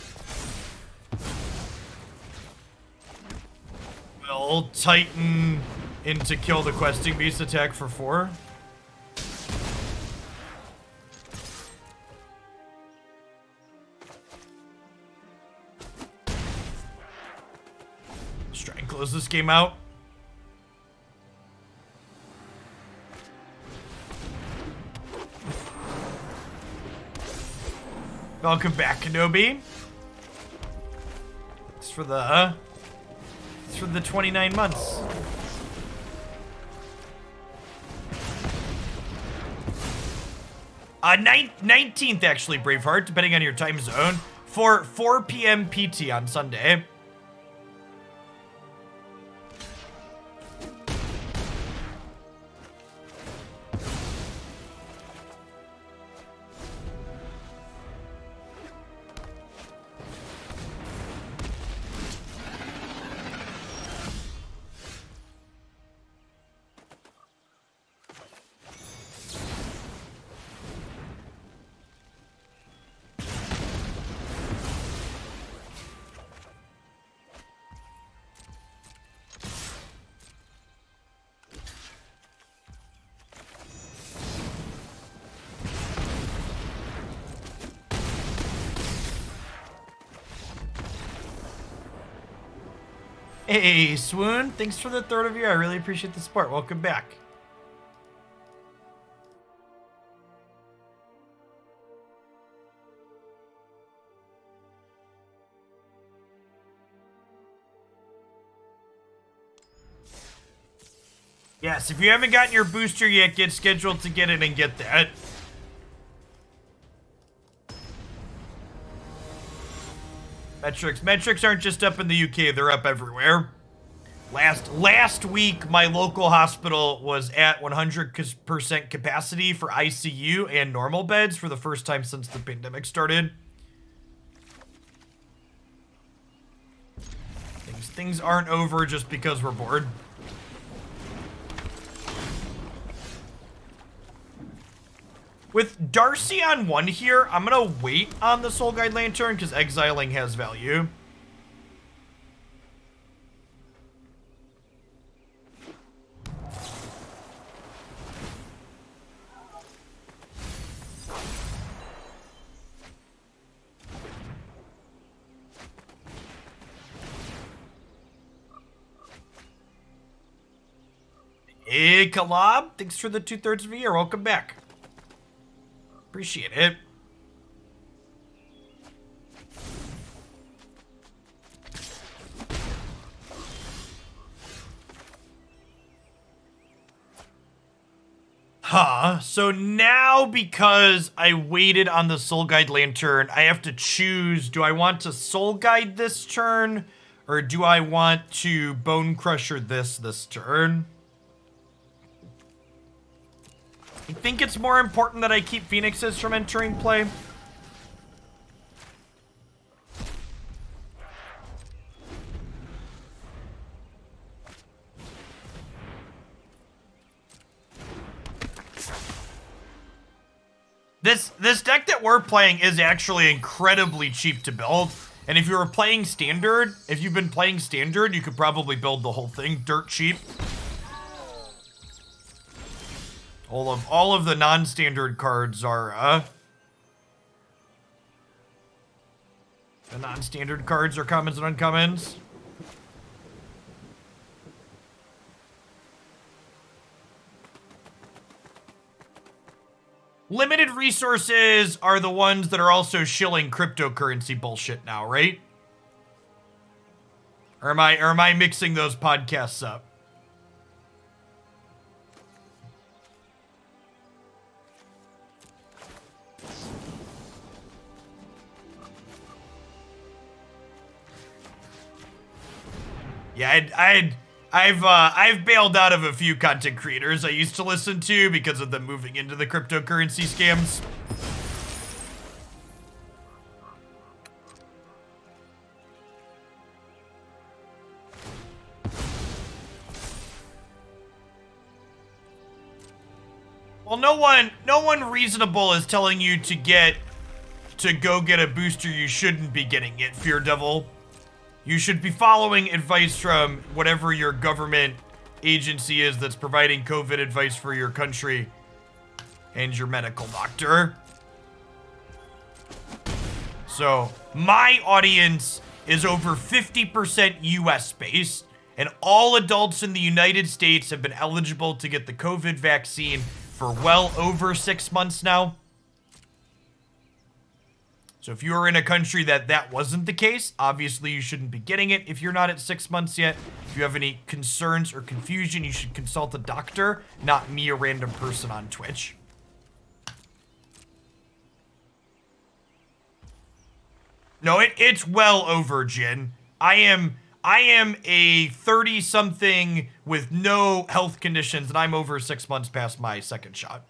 We'll Titan into kill the questing beast attack for 4. Let's try and close this game out. Welcome back, Kenobi. It's for the 29 months. Uh, 19th actually, Braveheart, depending on your time zone, for 4 p.m. PT on Sunday. Hey, Swoon, thanks for the third of year. I really appreciate the support. Welcome back. Yes, if you haven't gotten your booster yet, get scheduled to get it and get that. Metrics aren't just up in the UK, they're up everywhere. Last week, my local hospital was at 100% capacity for ICU and normal beds for the first time since the pandemic started. Things aren't over just because we're bored. With Darcy on 1 here, I'm gonna wait on the Soul Guide Lantern because exiling has value. Hey, Kalab, thanks for the 2/3 of a year. Welcome back. Appreciate it. So now because I waited on the Soul Guide Lantern, I have to choose, do I want to Soul Guide this turn, or do I want to Bonecrusher this turn? I think it's more important that I keep Phoenixes from entering play. This deck that we're playing is actually incredibly cheap to build. And if you were playing Standard, if you've been playing Standard, you could probably build the whole thing dirt cheap. All of the non-standard cards are, the non-standard cards are commons and uncommons. Limited resources are the ones that are also shilling cryptocurrency bullshit now, right? Or am I mixing those podcasts up? Yeah, I've bailed out of a few content creators I used to listen to because of them moving into the cryptocurrency scams. Well, no one reasonable is telling you to go get a booster you shouldn't be getting it, Fear Devil. You should be following advice from whatever your government agency is that's providing COVID advice for your country and your medical doctor. So, my audience is over 50% US based, and all adults in the United States have been eligible to get the COVID vaccine for well over 6 months now. So if you're in a country that wasn't the case, obviously you shouldn't be getting it if you're not at 6 months yet. If you have any concerns or confusion, you should consult a doctor, not me, a random person on Twitch. No, it's well over, Jin. I am a 30-something with no health conditions, and I'm over 6 months past my second shot.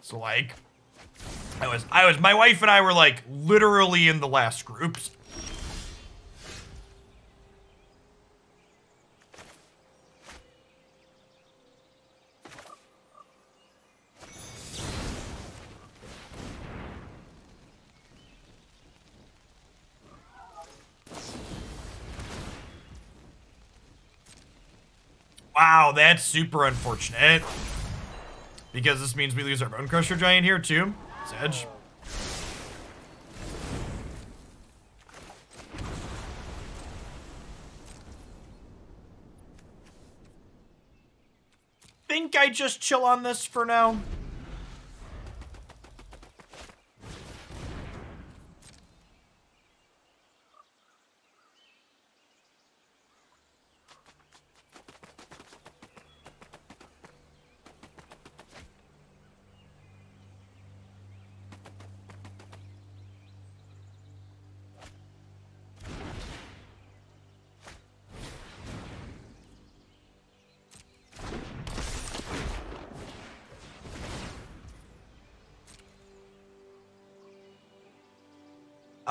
So, like, my wife and I were, like, literally in the last groups. Wow, that's super unfortunate. Because this means we lose our Bonecrusher Giant here, too. Edge. Think I just chill on this for now.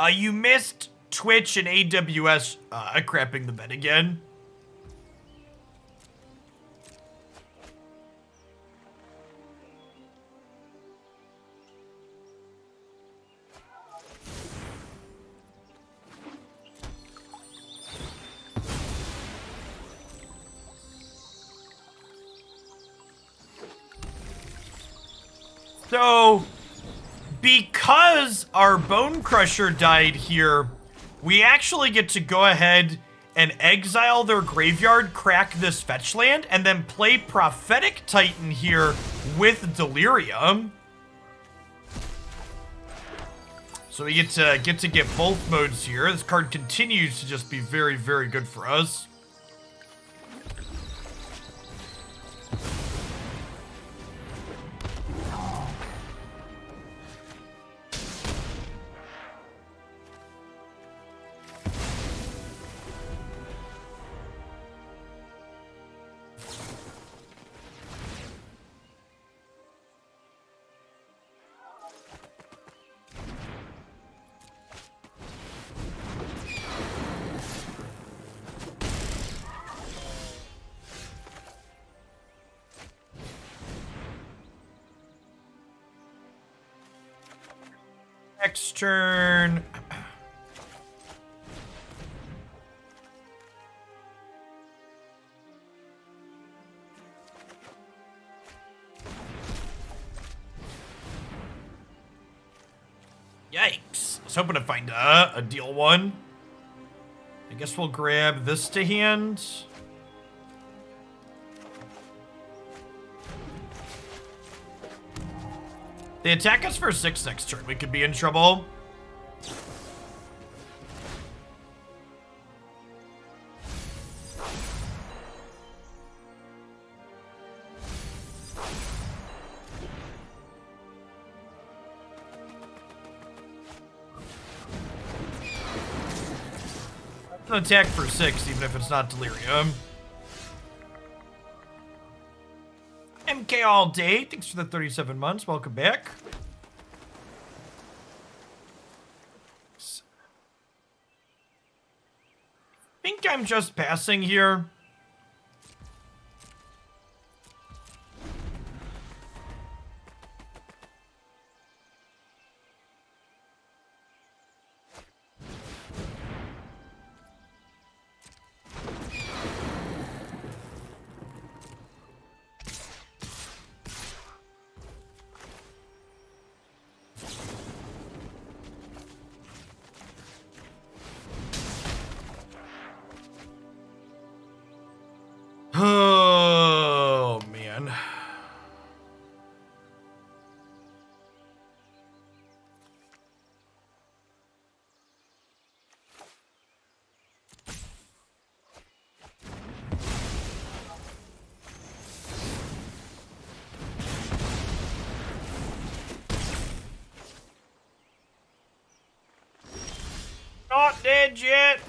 You missed Twitch and AWS crapping the bed again. So, because our Bonecrusher died here, we actually get to go ahead and exile their graveyard, crack this fetch land, and then play Prophetic Titan here with Delirium. So we get to get both modes here. This card continues to just be very, very good for us. Next turn. Yikes. I was hoping to find a deal one. I guess we'll grab this to hand. They attack us for 6 next turn. We could be in trouble. An attack for 6, even if it's not Delirium. MK all day. Thanks for the 37 months. Welcome back. I think I'm just passing here. Oh, man. Not dead yet.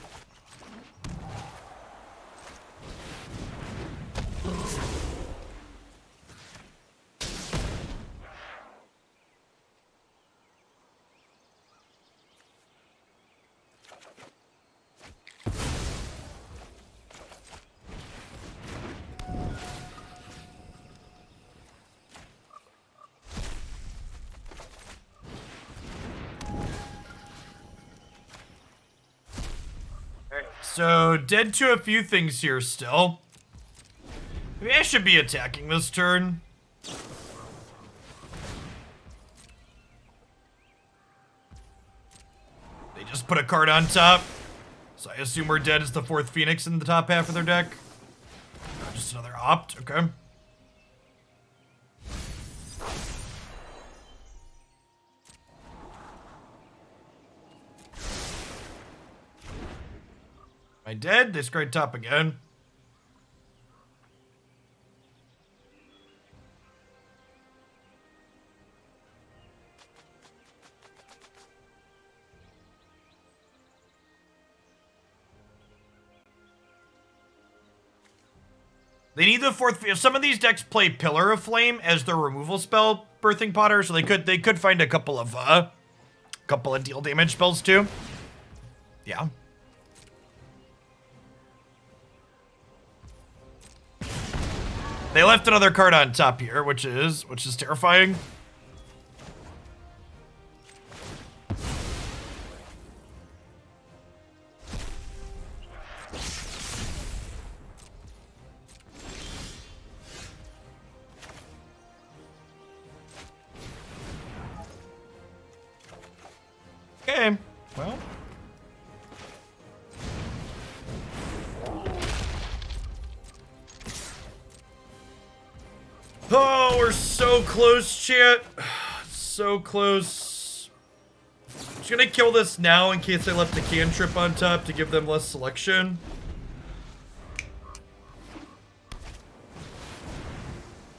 So, dead to a few things here still. Maybe I should be attacking this turn. They just put a card on top. So I assume we're dead as the 4th Phoenix in the top half of their deck. Just another opt, okay. Am I dead? They scraped top again. They need the 4th. Some of these decks play Pillar of Flame as their removal spell, Birthing Potter, so they could find a couple of couple of deal damage spells too. Yeah. They left another card on top here, which is terrifying. Okay, well. Oh, we're so close, chat. So close. Just gonna kill this now in case I left a cantrip on top to give them less selection.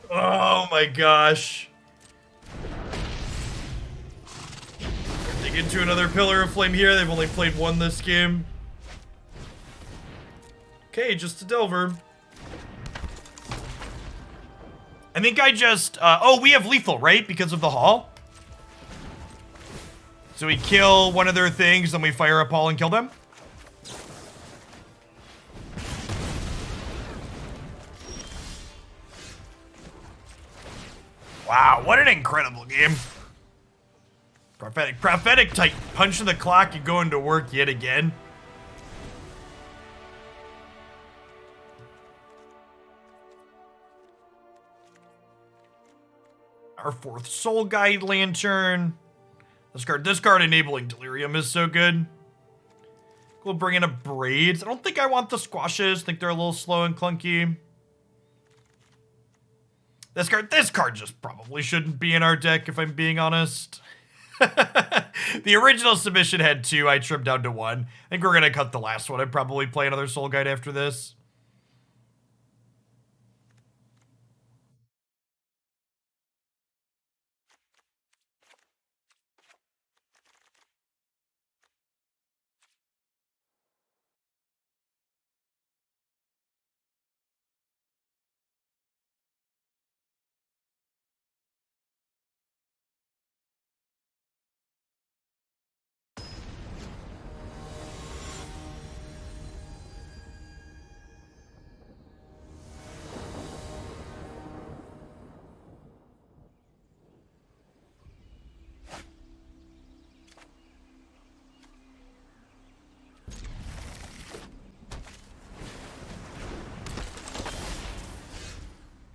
Oh my gosh. They get into another Pillar of Flame here. They've only played one this game. Okay, just a Delver. I think I just, oh, we have lethal, right? Because of the Hall? So we kill one of their things, then we fire up Hall and kill them? Wow, what an incredible game. Prophetic Titan, punching the clock and going to work yet again. Our 4th Soul Guide Lantern. This card enabling Delirium is so good. We'll bring in Abrade. I don't think I want the squashes. I think they're a little slow and clunky. This card just probably shouldn't be in our deck, if I'm being honest. The original submission had 2. I trimmed down to 1. I think we're gonna cut the last one. I'd probably play another Soul Guide after this.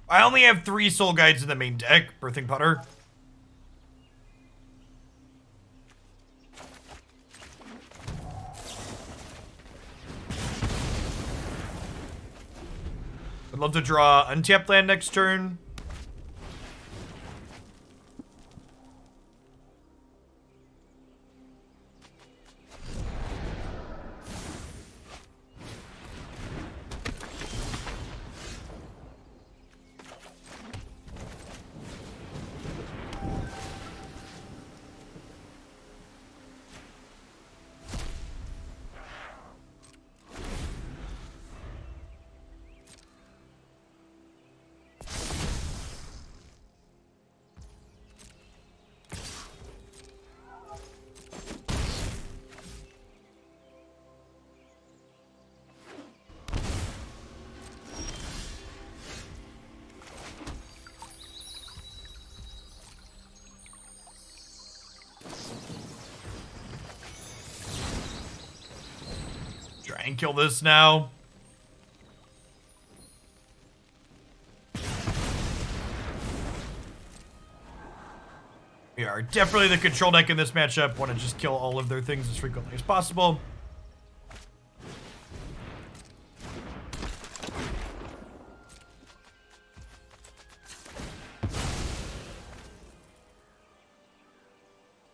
I only have 3 Soul Guides in the main deck. Birthing Putter. I'd love to draw untapped land next turn. Try and kill this now. We are definitely the control deck in this matchup. Want to just kill all of their things as frequently as possible.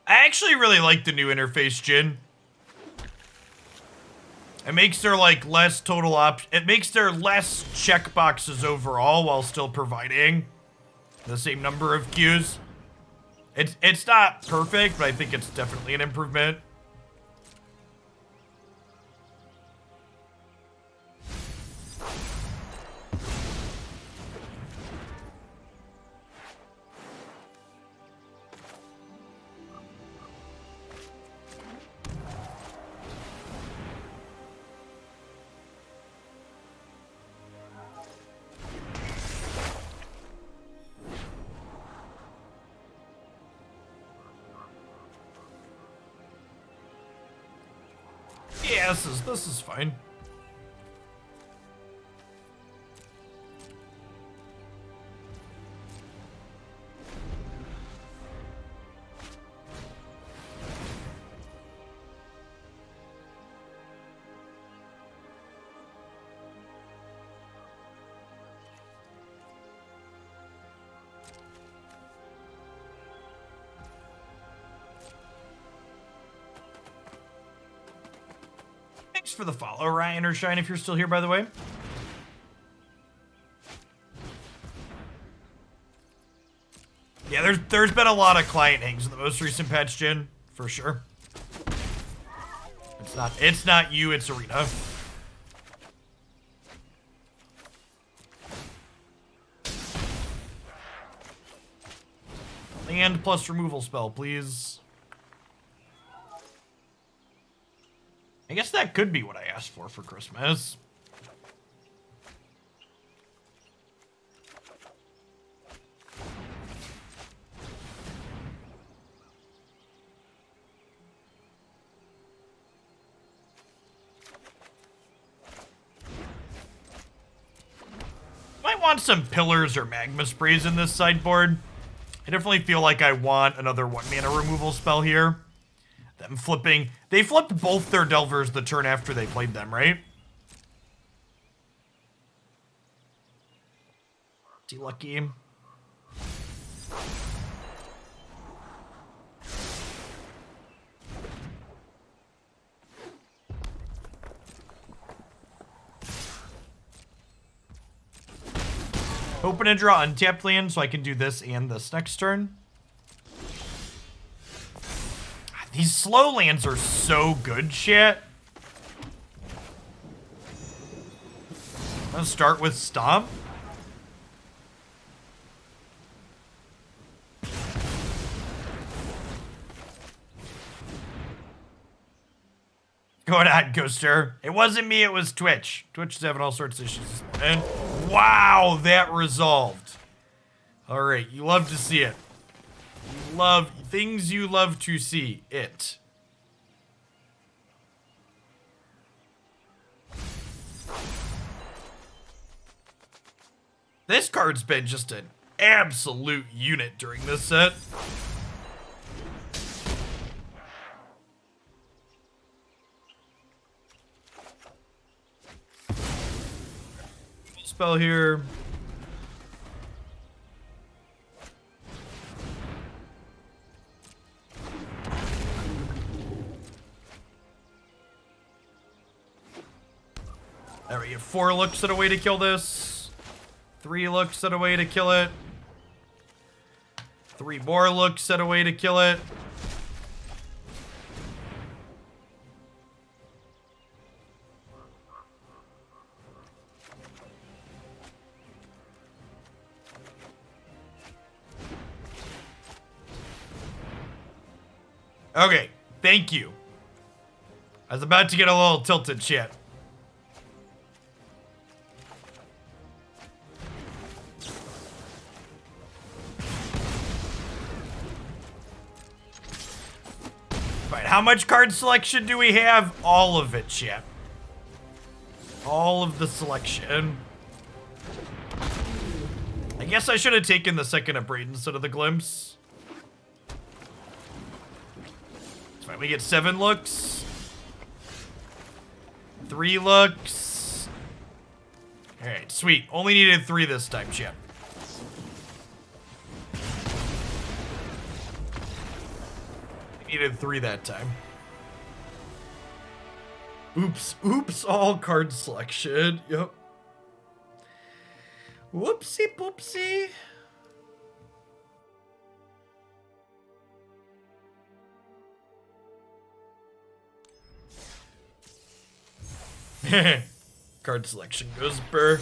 I actually really like the new interface, Jin. It makes their like less total it makes their less checkboxes overall while still providing the same number of queues. It's not perfect, but I think it's definitely an improvement. Yeah, this is fine. Thanks for the follow, Ryan or Shine, if you're still here, by the way. Yeah, there's been a lot of client hangs in the most recent patch, Jin, for sure. It's not you, it's Arena. Land plus removal spell, please. I guess that could be what I asked for Christmas. Might want some pillars or magma sprays in this sideboard. I definitely feel like I want another 1 mana removal spell here. Them flipping. They flipped both their Delvers the turn after they played them, right? Pretty lucky. Open and draw untapped land so I can do this and this next turn. These slow lands are so good, shit. Let's start with Stomp. Go ahead, Ghoster. It wasn't me, it was Twitch. Twitch is having all sorts of issues this morning. Wow, that resolved. All right, you love to see it. You love things you love to see it. This card's been just an absolute unit during this set. Spell here. There we go. 4 looks at a way to kill this. 3 looks at a way to kill it. 3 more looks at a way to kill it. Okay, thank you. I was about to get a little tilted, shit. Right, how much card selection do we have? All of it, shit. All of the selection. I guess I should have taken the second Abrade instead of the Glimpse. We get 7 looks. 3 looks. Alright, sweet. Only needed 3 this time, champ. Needed 3 that time. Oops. Oops, all card selection. Yep. Whoopsie poopsie. Card selection goes burr.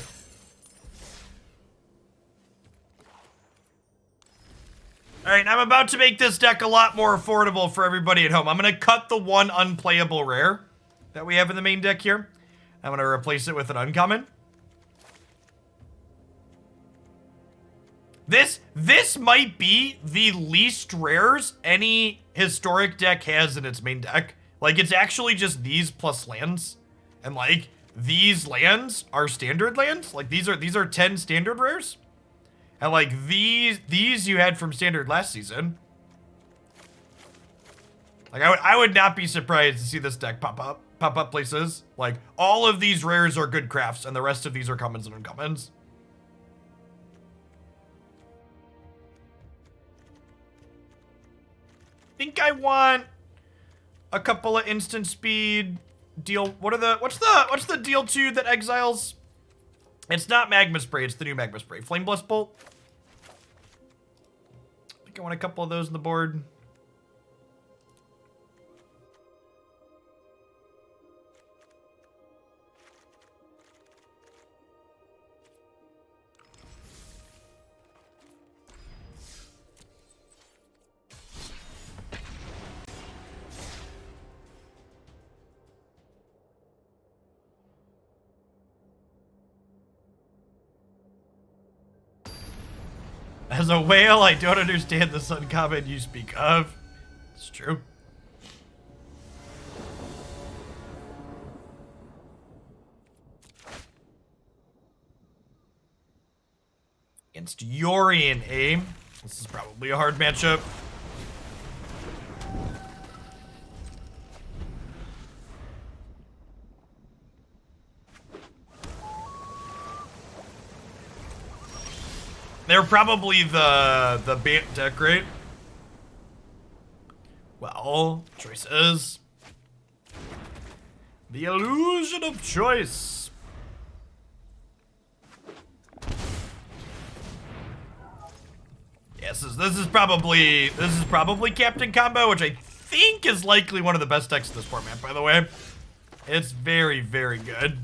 Alright, I'm about to make this deck a lot more affordable for everybody at home. I'm going to cut the 1 unplayable rare that we have in the main deck here. I'm going to replace it with an uncommon. This might be the least rares any historic deck has in its main deck Like, it's actually just these plus lands. And, like, these lands are standard lands. Like, these are 10 standard rares. And, like, these you had from standard last season. Like, I would not be surprised to see this deck pop up places. Like, all of these rares are good crafts, and the rest of these are commons and uncommons. Think I want a couple of instant speed deal. What's the deal 2 that exiles? It's not Magma Spray, it's the new Magma Spray. Flame Blast Bolt. I think I want a couple of those on the board. As a whale, I don't understand the sun comment you speak of. It's true. Against Yorion, eh? This is probably a hard matchup. They're probably the Bant deck, right? Well, choices. The illusion of choice. Yes, this is probably Captain Combo, which I think is likely one of the best decks in this format, by the way. It's very, very good.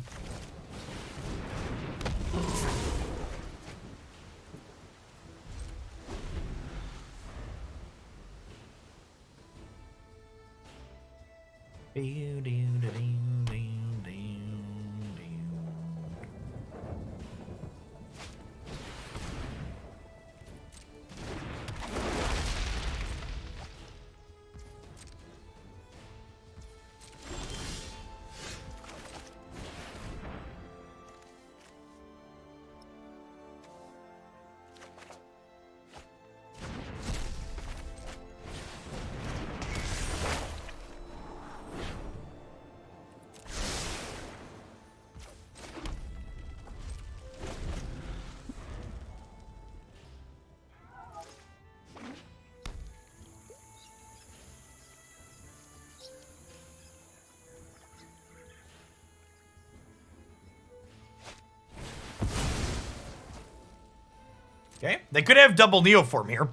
Okay, they could have double Neoform here.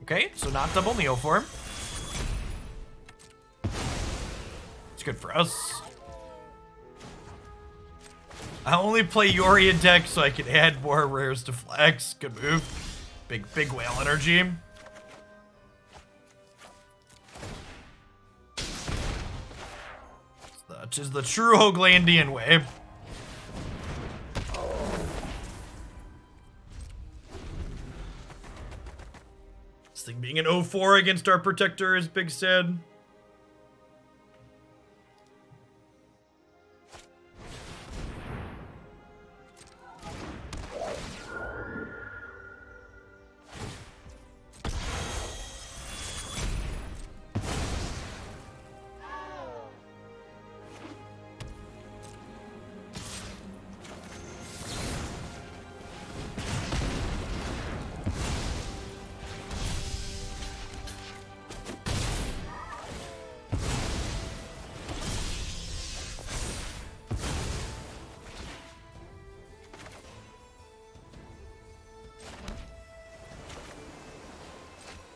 Okay, so not double Neoform. It's good for us. I only play Yorion deck so I can add more rares to flex. Good move. Big whale energy. Which is the true Hoaglandian way. This thing being an 0-4 against our protector is big sad.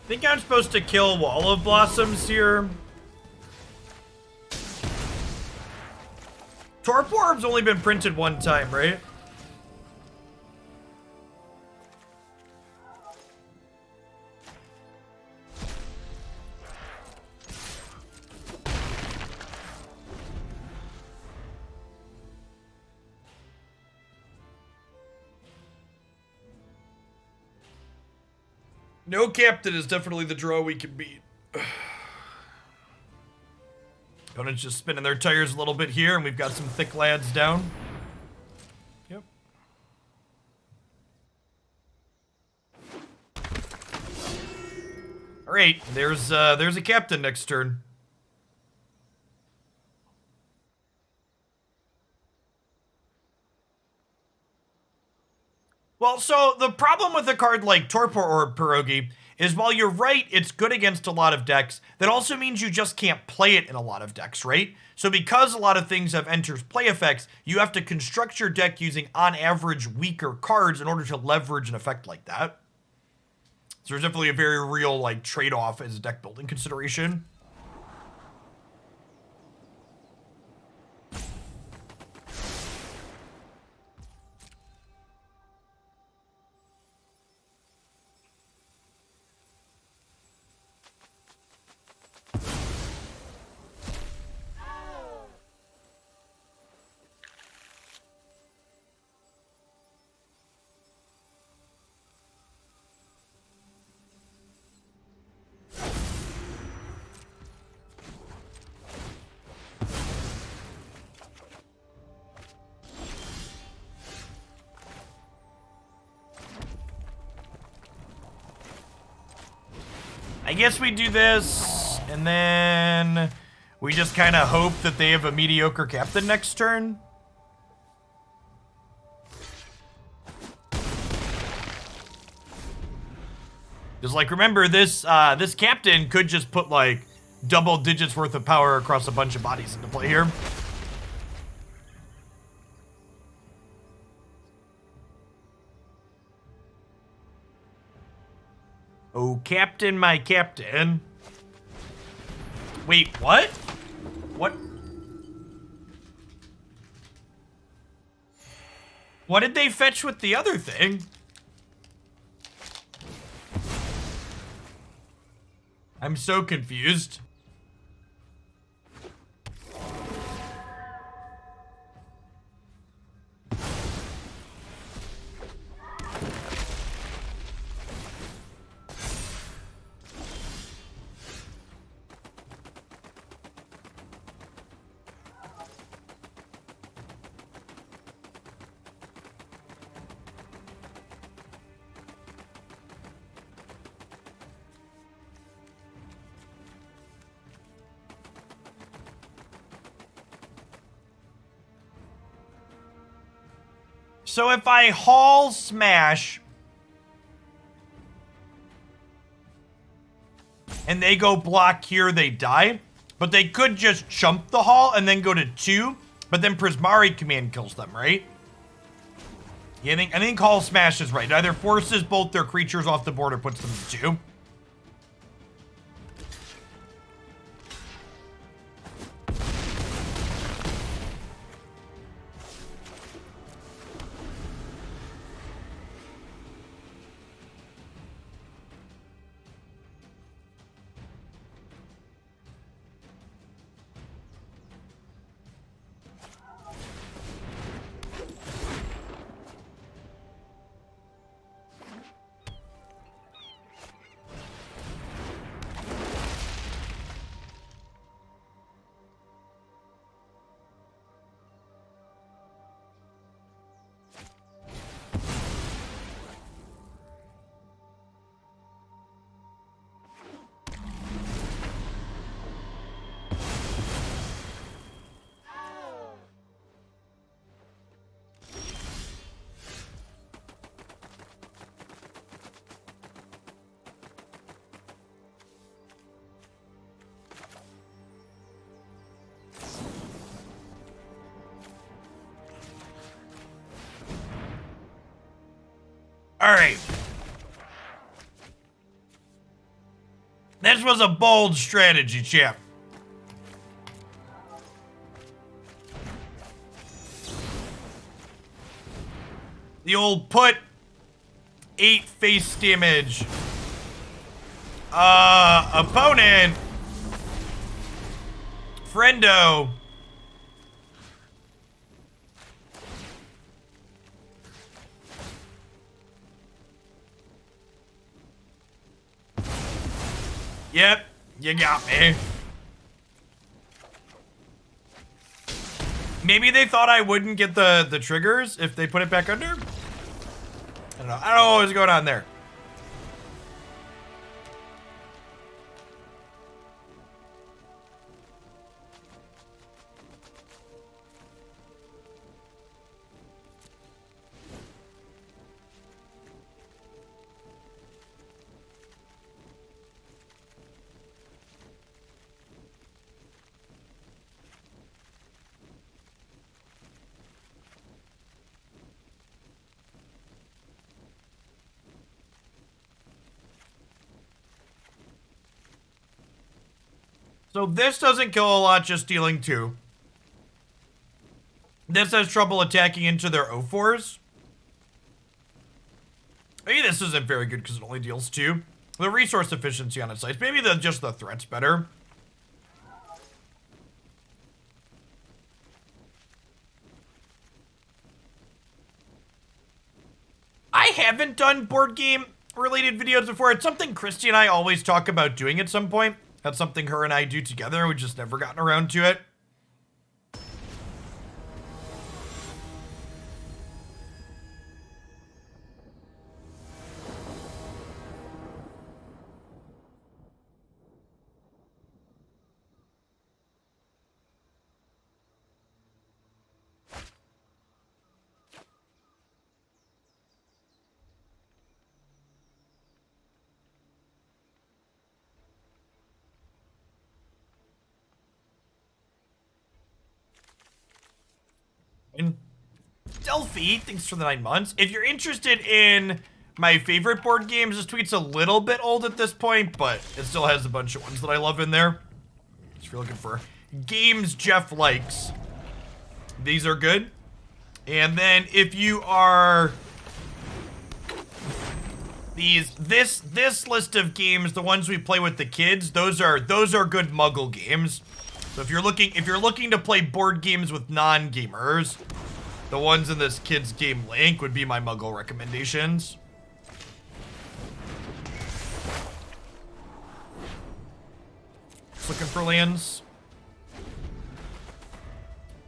I think I'm supposed to kill Wall of Blossoms here. Torp Orb's only been printed one time, right? No captain is definitely the draw we can beat. Opponent's just spinning their tires a little bit here, and we've got some thick lads down. Yep. All right, there's a captain next turn. Well, so the problem with a card like Torpor Orb Pierogi is while you're right, it's good against a lot of decks, that also means you just can't play it in a lot of decks, right? So because a lot of things have enters play effects, you have to construct your deck using, on average, weaker cards in order to leverage an effect like that. So there's definitely a very real, like, trade-off as a deck building consideration. I guess we do this, and then we just kind of hope that they have a mediocre captain next turn. Because, like, remember, this this captain could just put, like, double digits worth of power across a bunch of bodies into play here. Oh, Captain, my Captain. Wait, what? What? What did they fetch with the other thing? I'm so confused. So if I haul smash and they go block here, they die. But they could just chump the haul and then go to 2. But then Prismari Command kills them, right? Yeah, I think haul smash is right. It either forces both their creatures off the board or puts them to 2. All right. This was a bold strategy, champ. The old put 8 face damage. Opponent. Friendo. Yep, you got me. Maybe they thought I wouldn't get the triggers if they put it back under? I don't know. I don't know what was going on there. So this doesn't kill a lot, just dealing 2. This has trouble attacking into their O4s. Maybe this isn't very good because it only deals 2. The resource efficiency on its size. Maybe just the threat's better. I haven't done board game related videos before. It's something Christy and I always talk about doing at some point. That's something her and I do together. We've just never gotten around to it. And Delphi, thanks for the 9 months. If you're interested in my favorite board games, this tweet's a little bit old at this point, but it still has a bunch of ones that I love in there. If you're looking for games Jeff likes, these are good. And then if you are this list of games, the ones we play with the kids, those are good Muggle games. So if you're looking to play board games with non-gamers, the ones in this kids game link would be my Muggle recommendations. Just looking for lands.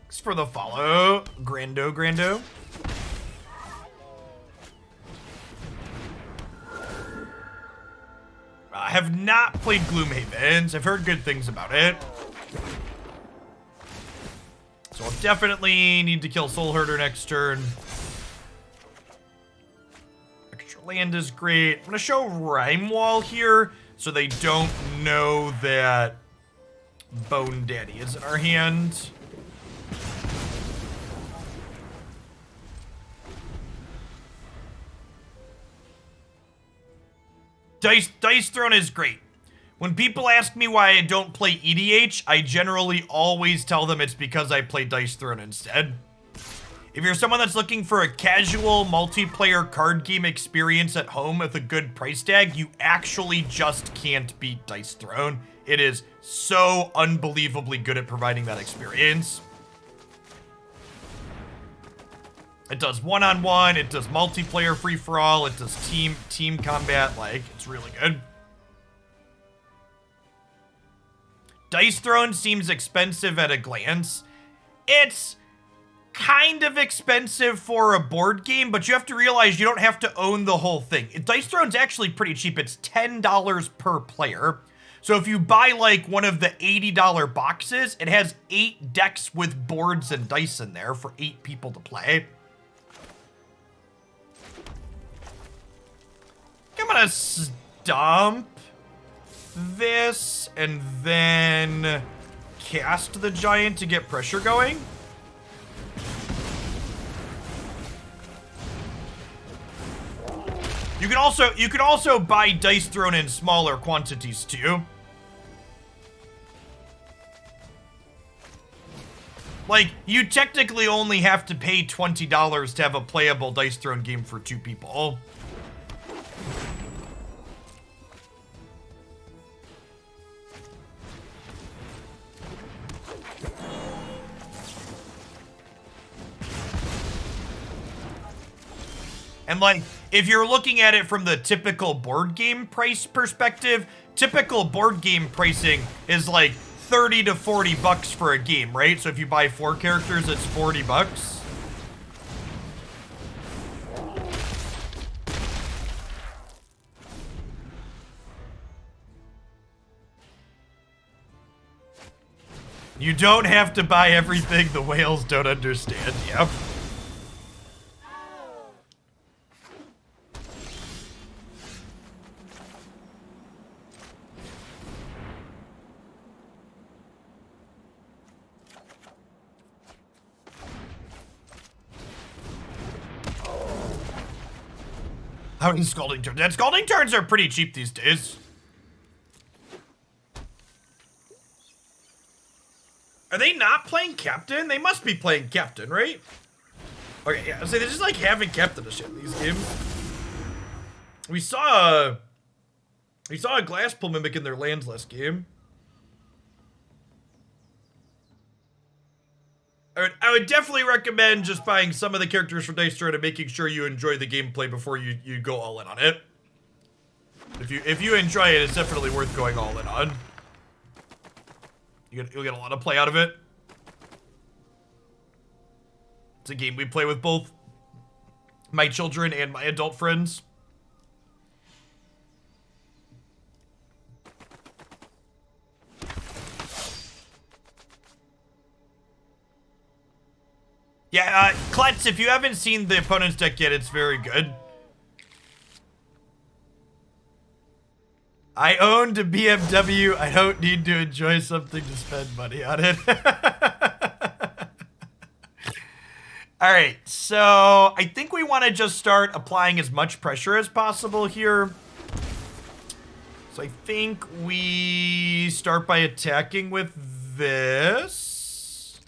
Thanks for the follow, Grando. I have not played Gloomhavens. I've heard good things about it. So I'll definitely need to kill Soul Herder next turn. Extra land is great. I'm going to show Rimewall here so they don't know that Bone Daddy is in our hand. Dice Throne is great. When people ask me why I don't play EDH, I generally always tell them it's because I play Dice Throne instead. If you're someone that's looking for a casual multiplayer card game experience at home with a good price tag, you actually just can't beat Dice Throne. It is so unbelievably good at providing that experience. It does one-on-one, it does multiplayer free-for-all, it does team combat, like, it's really good. Dice Throne seems expensive at a glance. It's kind of expensive for a board game, but you have to realize you don't have to own the whole thing. Dice Throne's actually pretty cheap. It's $10 per player. So if you buy like one of the $80 boxes, it has 8 decks with boards and dice in there for 8 people to play. I'm gonna stomp this and then cast the giant to get pressure going. You can also buy Dice Throne in smaller quantities too. Like, you technically only have to pay $20 to have a playable Dice Throne game for 2 people. And like, if you're looking at it from the typical board game price perspective, typical board game pricing is like 30 to 40 bucks for a game, right? So if you buy 4 characters, it's 40 bucks. You don't have to buy everything the whales don't understand. Yep. How many Scalding Turns? And Scalding Turns are pretty cheap these days. Are they not playing Captain? They must be playing Captain, right? Okay, yeah, so they're just like having Captain and shit in these games. We saw a Glass Pull Mimic in their lands last game. I would definitely recommend just buying some of the characters from Dice Throne and making sure you enjoy the gameplay before you go all in on it. If you enjoy it, it's definitely worth going all in on. You'll get a lot of play out of it. It's a game we play with both my children and my adult friends. Yeah, Klutz, if you haven't seen the opponent's deck yet, it's very good. I owned a BMW. I don't need to enjoy something to spend money on it. All right, so I think we want to just start applying as much pressure as possible here. So I think we start by attacking with this.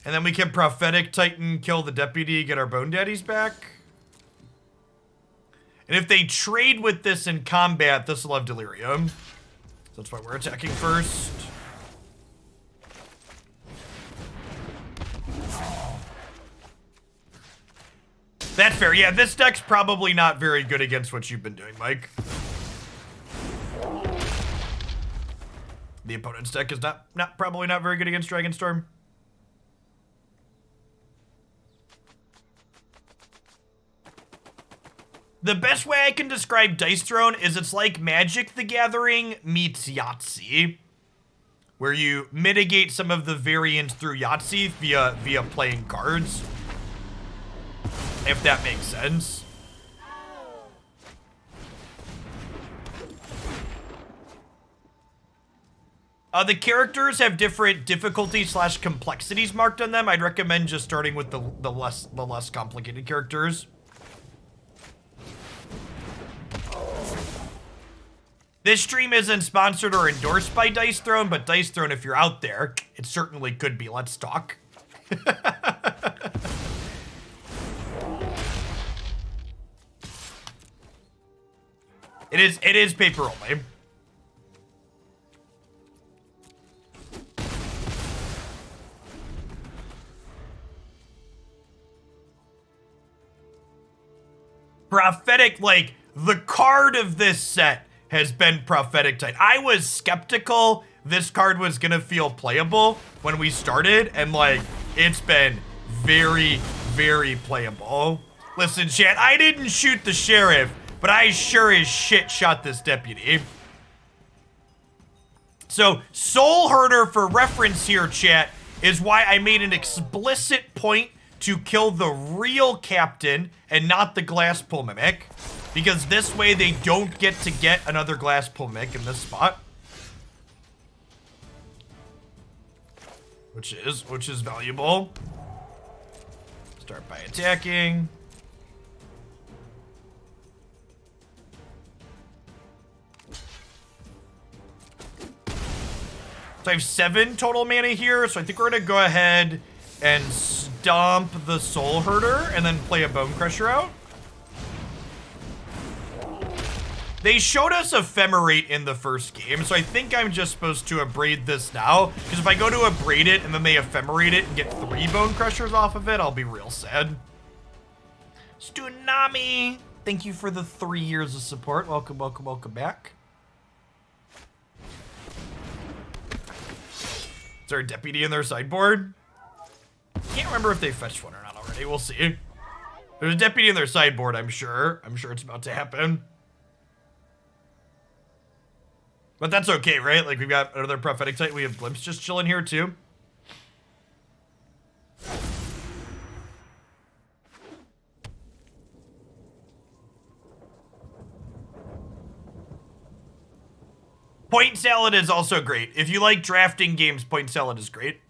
And then we can Prophetic Titan, kill the Deputy, get our Bone Daddies back. And if they trade with this in combat, this will have Delirium. So that's why we're attacking first. That's fair. Yeah, this deck's probably not very good against what you've been doing, Mike. The opponent's deck is probably not very good against Dragonstorm. The best way I can describe Dice Throne is it's like Magic the Gathering meets Yahtzee, where you mitigate some of the variance through Yahtzee via playing cards, if that makes sense. The characters have different difficulties / complexities marked on them. I'd recommend just starting with the less complicated characters. This stream isn't sponsored or endorsed by Dice Throne, but Dice Throne, if you're out there, it certainly could be. Let's talk. It is paper only. Prophetic, like, the card of this set has been Prophetic Titan. I was skeptical this card was gonna feel playable when we started, and like, it's been very, very playable. Listen, chat, I didn't shoot the sheriff, but I sure as shit shot this deputy. So, Soul Herder, for reference here, chat, is why I made an explicit point to kill the real captain and not the Glass Pull Mimic. Because this way they don't get to get another Glass Pull Mimic in this spot. Which is valuable. Start by attacking. So I have 7 total mana here, so I think we're gonna go ahead and stomp the Soul Herder and then play a Bonecrusher out. They showed us Ephemerate in the first game, so I think I'm just supposed to Abrade this now, because if I go to Abrade it and then they Ephemerate it and get 3 Bonecrushers off of it, I'll be real sad. Stunami, thank you for the 3 years of support. Welcome, welcome, welcome back. Is there a deputy in their sideboard? Can't remember if they fetched one or not already. We'll see. There's a deputy in their sideboard, I'm sure. I'm sure it's about to happen. But that's okay, right? Like, we've got another Prophetic Titan. We have Glimpse just chilling here, too. Point Salad is also great. If you like drafting games, Point Salad is great.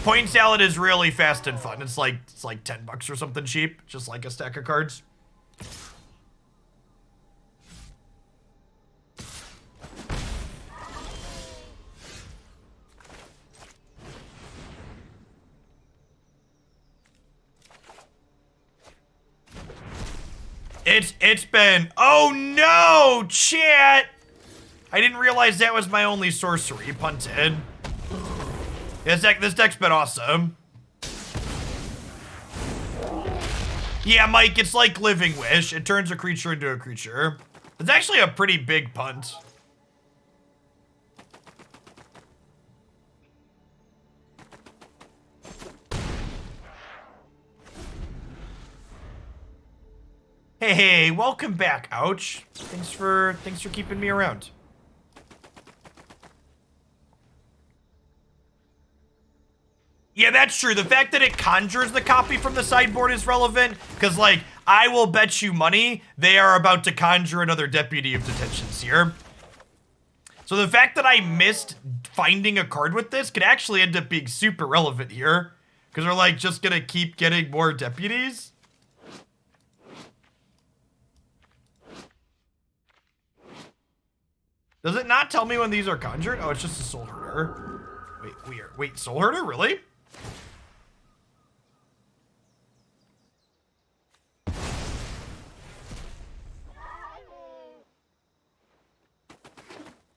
Point Salad is really fast and fun. It's like $10 or something cheap, just like a stack of cards. It's been, oh no, chat! I didn't realize that was my only sorcery. Punted. This deck's been awesome. Yeah, Mike, it's like Living Wish. It turns a creature into a creature. It's actually a pretty big punt. Hey, welcome back, Ouch. Thanks for keeping me around. Yeah, that's true. The fact that it conjures the copy from the sideboard is relevant, because, like, I will bet you money they are about to conjure another Deputy of Detentions here. So the fact that I missed finding a card with this could actually end up being super relevant here, because we're, like, just gonna keep getting more Deputies. Does it not tell me when these are conjured? Oh, it's just a Soul Herder. Wait, weird. Wait, Soul Herder? Really?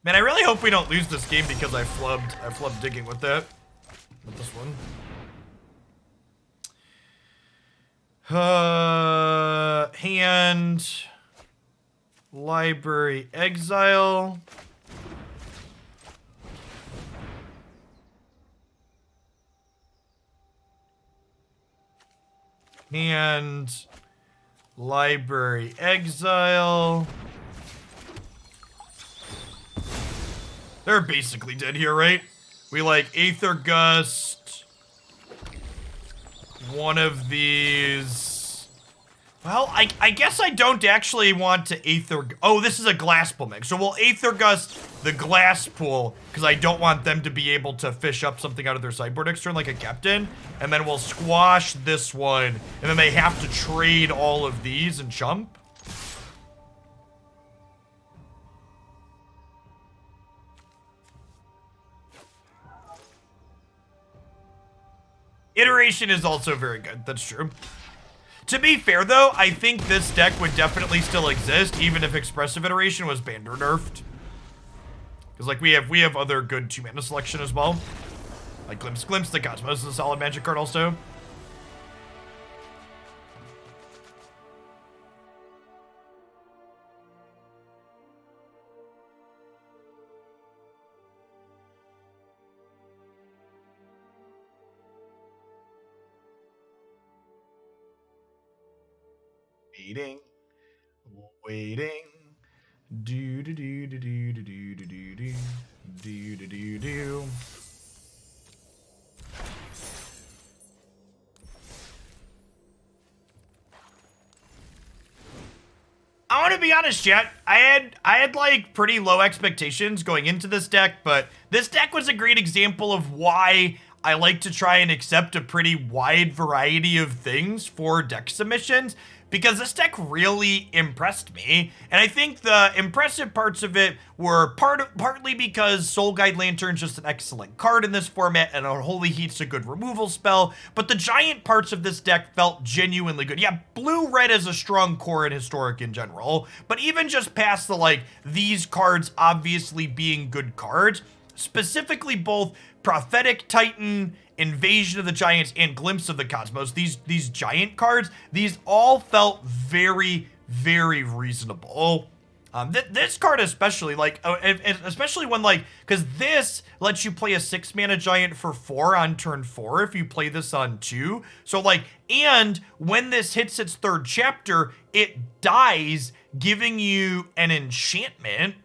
Man, I really hope we don't lose this game because I flubbed digging with that. With this one. Hand. Library Exile. And Library Exile. They're basically dead here, right? We like Aether Gust. One of these. Well, I guess I don't actually want to Aether... Oh, this is a glass pool mix. So we'll Aether Gust the glass pool, because I don't want them to be able to fish up something out of their sideboard next turn like a captain. And then we'll squash this one, and then they have to trade all of these and chump. Iteration is also very good. That's true. To be fair, though, I think this deck would definitely still exist, even if Expressive Iteration was banned or nerfed. Because, like, we have other good 2-mana selection as well. Like Glimpse the Cosmos is a solid Magic card also. Waiting. Do do do do do do do do do do do do do. I want to be honest, chat. I had like pretty low expectations going into this deck, but this deck was a great example of why I like to try and accept a pretty wide variety of things for deck submissions, because this deck really impressed me. And I think the impressive parts of it were partly because Soul Guide Lantern's just an excellent card in this format, and Unholy Heat's a good removal spell, but the giant parts of this deck felt genuinely good. Yeah, blue-red is a strong core in Historic in general, but even just past the, like, these cards obviously being good cards, specifically both Prophetic Titan, Invasion of the Giants, and Glimpse of the Cosmos, these giant cards, these all felt very, very reasonable. This card especially, like, especially when, like, because this lets you play a 6-mana giant for 4 on turn 4 if you play this on 2. So, like, and when this hits its 3rd chapter, it dies, giving you an enchantment.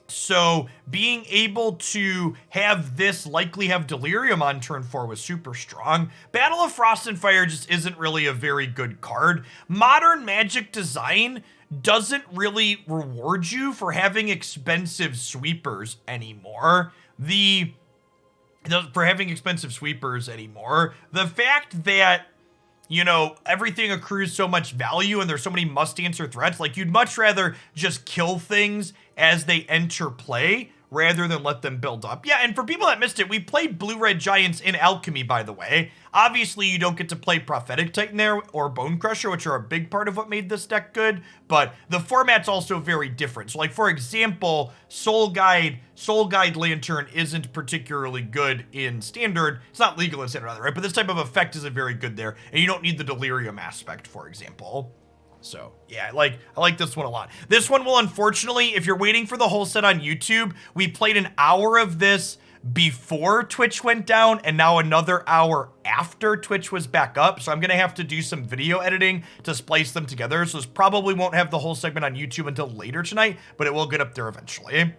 So being able to have this likely have Delirium on turn 4 was super strong. Battle of Frost and Fire just isn't really a very good card. Modern Magic design doesn't really reward you for having expensive sweepers anymore. The fact that, you know, everything accrues so much value and there's so many must-answer threats, like, you'd much rather just kill things as they enter play rather than let them build up. Yeah, and for people that missed it, we played Blue-Red Giants in Alchemy, by the way. Obviously, you don't get to play Prophetic Titan there or Bonecrusher, which are a big part of what made this deck good, but the format's also very different. So, like, for example, Soul Guide Lantern isn't particularly good in Standard. It's not legal in Standard either, right? But this type of effect isn't very good there, and you don't need the Delirium aspect, for example. So, yeah, I like this one a lot. This one will, unfortunately, if you're waiting for the whole set on YouTube, we played an hour of this before Twitch went down and now another hour after Twitch was back up. So I'm going to have to do some video editing to splice them together. So this probably won't have the whole segment on YouTube until later tonight, but it will get up there eventually.